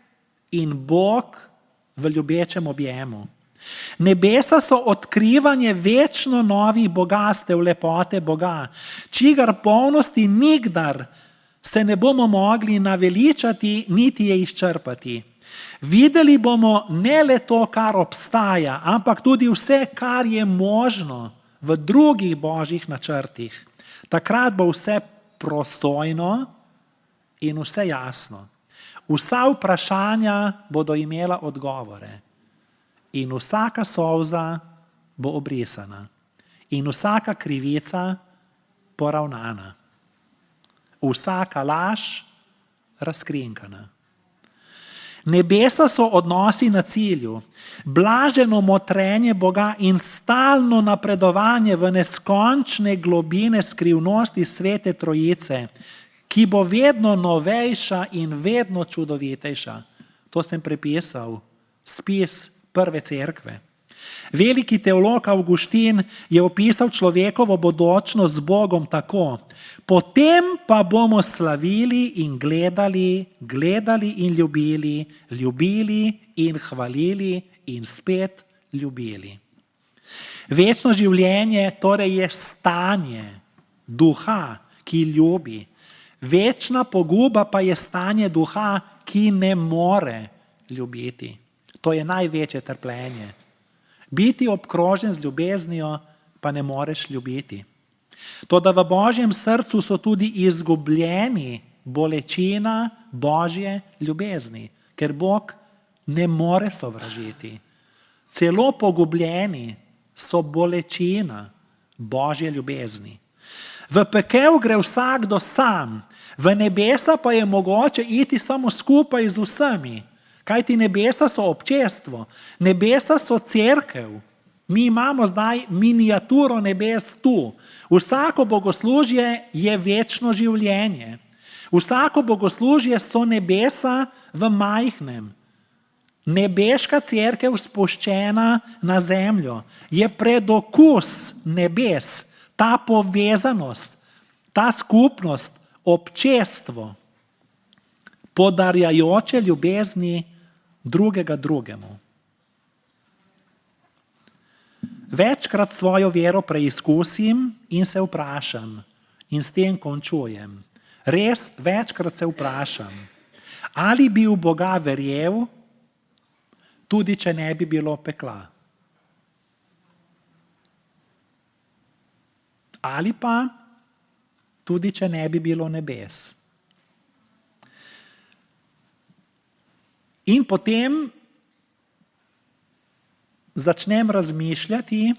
in Bog v ljubečem objemu. Nebesa so odkrivanje večno novih bogastev lepote Boga, čigar polnosti nikdar se ne bomo mogli naveličati, niti je izčrpati. Videli bomo ne le to, kar obstaja, ampak tudi vse, kar je možno v drugih božjih načrtih. Takrat bo vse prosojno in vse jasno. Vsa vprašanja bodo imela odgovore in vsaka solza bo obrisana in vsaka krivica poravnana. Vsaka laž razkrinkana. Nebesa so odnosi na cilju, blaženo motrenje Boga in stalno napredovanje v neskončne globine skrivnosti Svete Trojice, ki bo vedno novejša in vedno čudovitejša. To sem prepisal, spis prve cerkve. Veliki teolog Avguštin je opisal človekovo bodočnost z Bogom tako: potem pa bomo slavili in gledali, gledali in ljubili, ljubili in hvalili in spet ljubili. Večno življenje torej je stanje duha, ki ljubi. Večna poguba pa je stanje duha, ki ne more ljubiti. To je največje trpljenje. Biti obkrožen z ljubeznijo, pa ne moreš ljubiti. Toda v Božjem srcu so tudi izgubljeni bolečina Božje ljubezni, ker Bog ne more sovražiti. Celo pogubljeni so bolečina Božje ljubezni. V pekel gre vsakdo sam, v nebesa pa je mogoče iti samo skupaj z vsemi. Kajti nebesa so občestvo, nebesa so cerkev. Mi imamo zdaj miniaturo nebes tu. Vsako bogoslužje je večno življenje. Vsako bogoslužje so nebesa v majhnem. Nebeška cerkev spuščena na zemljo je predokus nebes, ta povezanost, ta skupnost, občestvo, podarjajoče ljubezni drugega drugemu. Večkrat svojo vero preizkusim in se vprašam, in s tem končujem. Res večkrat se vprašam, ali bi v Boga verjel, tudi če ne bi bilo pekla. Ali pa tudi če ne bi bilo nebes. In potem začnem razmišljati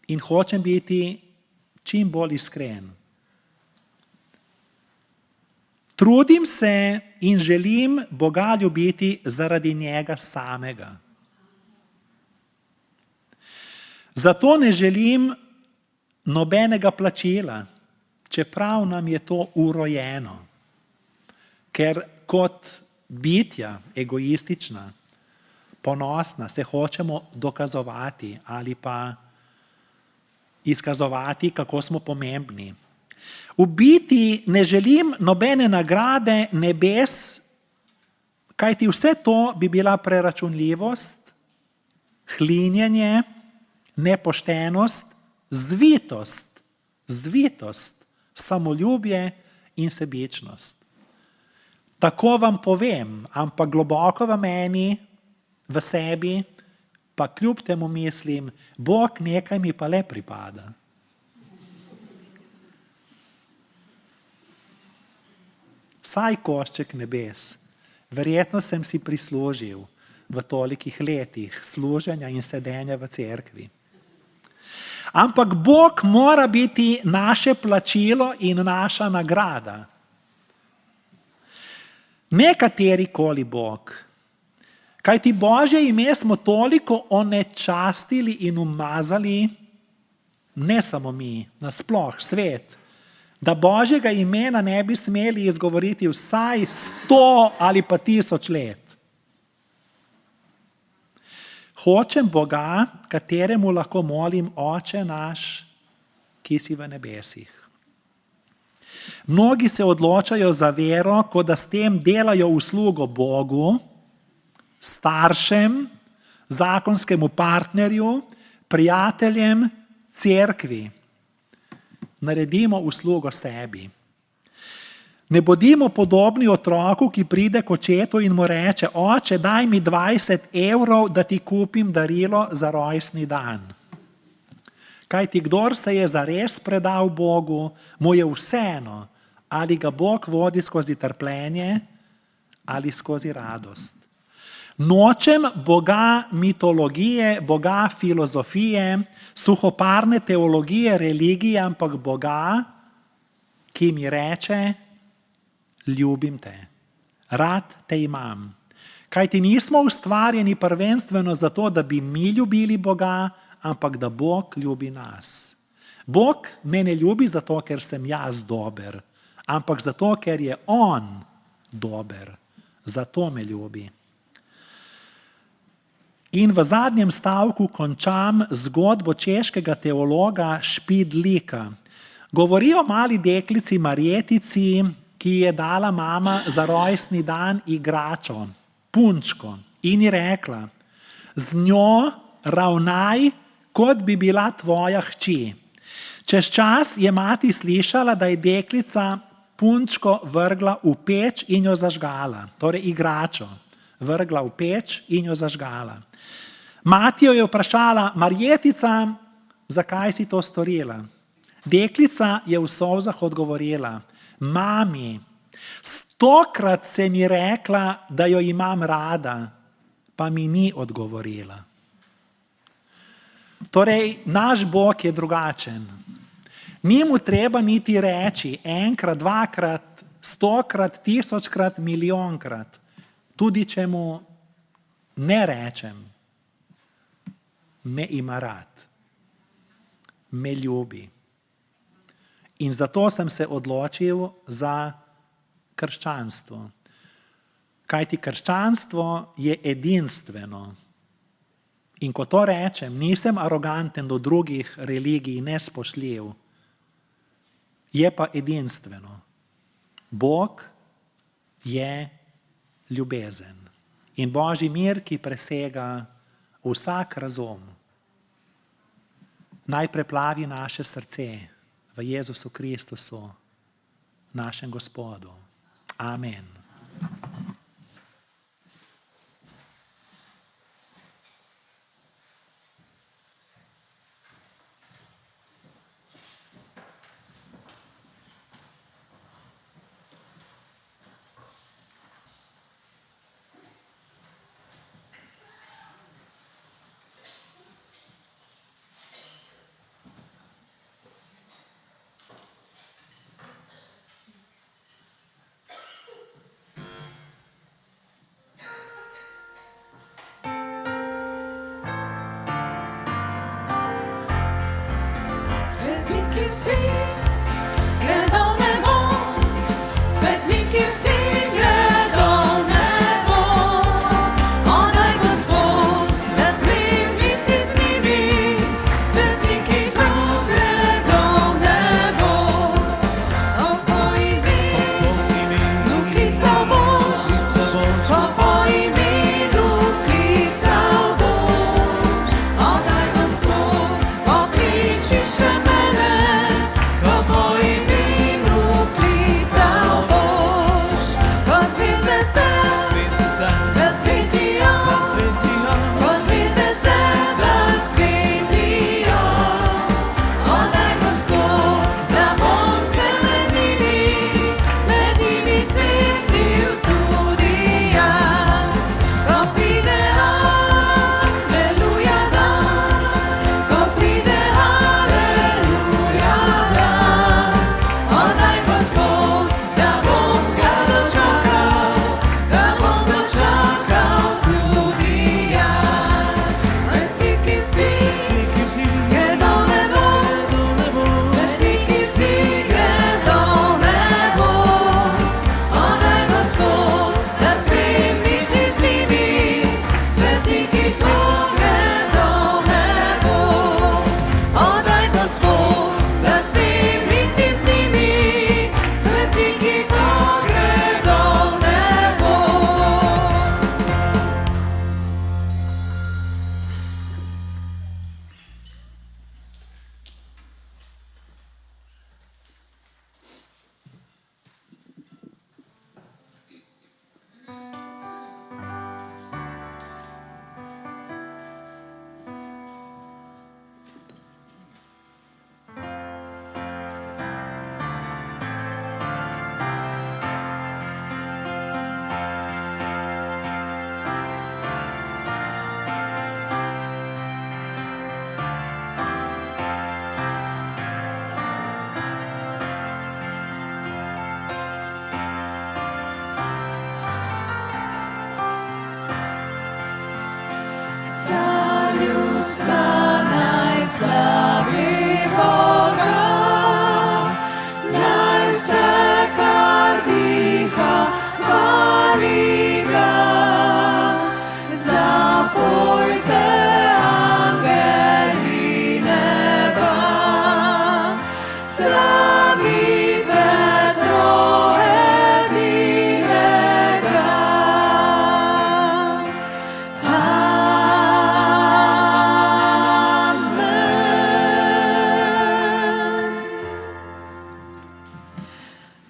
in hočem biti čim bolj iskren. Trudim se in želim Boga ljubiti zaradi njega samega. Zato ne želim nobenega plačila, čeprav nam je to urojeno. Ker kot bitja, egoistična, ponosna, se hočemo dokazovati ali pa izkazovati, kako smo pomembni. V biti ne želim nobene nagrade nebes, kajti vse to bi bila preračunljivost, hlinjenje, nepoštenost, zvitost, samoljubje in sebičnost. Tako vam povem, ampak globoko v meni, v sebi, pa kljub temu mislim, Bog, nekaj mi pa le pripada. Vsaj košček nebes. Verjetno sem si prislužil v tolikih letih služenja in sedenja v cerkvi. Ampak Bog mora biti naše plačilo in naša nagrada. Ne katerikoli Bog. Kajti Božje ime smo toliko onečastili in umazali, ne samo mi, nasploh svet, da Božjega imena ne bi smeli izgovoriti vsaj 100 ali pa 1000 let. Hočem Boga, kateremu lahko molim, Oče naš, ki si v nebesih. Mnogi se odločajo za vero, kot da s tem delajo uslugo Bogu, staršem, zakonskemu partnerju, prijateljem, cerkvi. Naredimo uslugo sebi. Ne bodimo podobni otroku, ki pride k očetu in mu reče: oče, daj mi 20 evrov, da ti kupim darilo za rojstni dan. Kajti kdor se je zares predal Bogu, mu je vseeno, ali ga Bog vodi skozi trpljenje ali skozi radost. Nočem Boga mitologije, Boga filozofije, suhoparne teologije, religije, ampak Boga, ki mi reče: ljubim te, rad te imam. Kajti nismo ustvarjeni prvenstveno zato, da bi mi ljubili Boga, ampak da Bog ljubi nas. Bog me ne ljubi zato, ker sem jaz dober, ampak zato, ker je On dober. Zato me ljubi. In v zadnjem stavku končam zgodbo češkega teologa Špidlika. Govori o mali deklici Marjetici, ki je dala mama za rojstni dan igračo, punčko, in ji rekla: z njo ravnaj, kot bi bila tvoja hči. Čez čas je mati slišala, da je deklica punčko vrgla v peč in jo zažgala, torej igračo, vrgla v peč in jo zažgala. Mati jo je vprašala: Marjetica, zakaj si to storila? Deklica je v solzah odgovorila: mami, 100-krat se mi rekla, da jo imam rada, pa mi ni odgovorila. Torej, naš Bog je drugačen. Ni mu treba niti reči enkrat, dvakrat, 100-krat, 1000-krat, milijonkrat. Tudi če mu ne rečem: me ima rad, me ljubi. In zato sem se odločil za krščanstvo. Kajti krščanstvo je edinstveno. In ko to rečem, nisem aroganten do drugih religij, nespoštljiv. Je pa edinstveno. Bog je ljubezen. In Božji mir, ki presega vsak razum, naj preplavi naše srce v Jezusu Kristusu, našem Gospodu. Amen. Svetniki vsi gredo v nebo, svetniki vsi gredo v nebo. Onaj Gospod, da smem biti z njimi, svetniki žal gredo v nebo. Po imenu klical boš, po imenu klical boš. Onaj Gospod, pokliči še mene, ko po imenu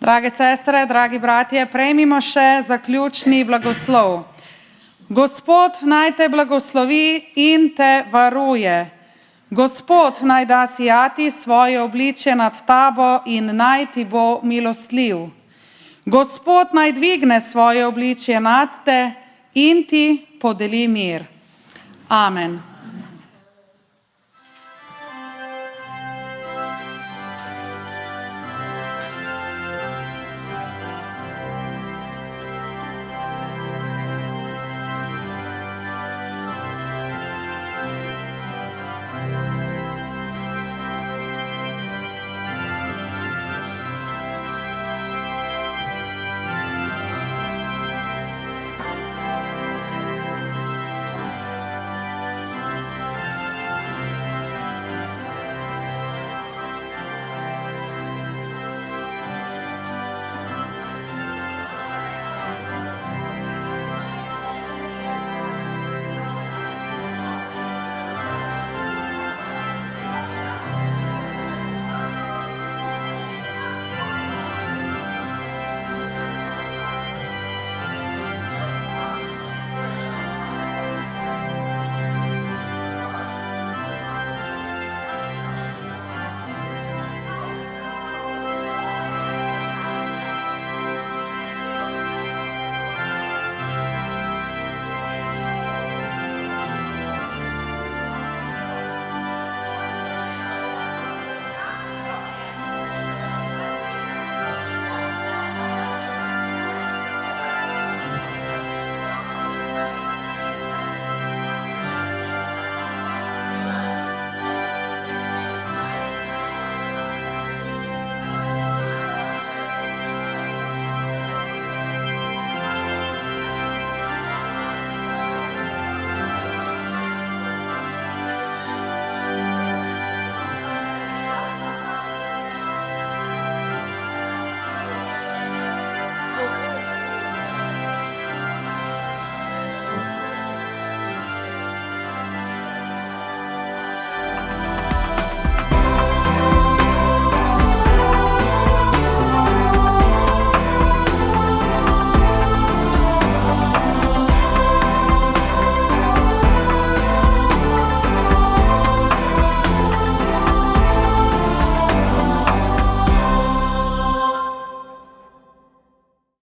Drage sestre, dragi bratje, prejmimo še zaključni blagoslov. Gospod naj te blagoslovi in te varuje. Gospod naj da sijati svoje obličje nad tabo in naj ti bo milostljiv. Gospod naj dvigne svoje obličje nad te in ti podeli mir. Amen.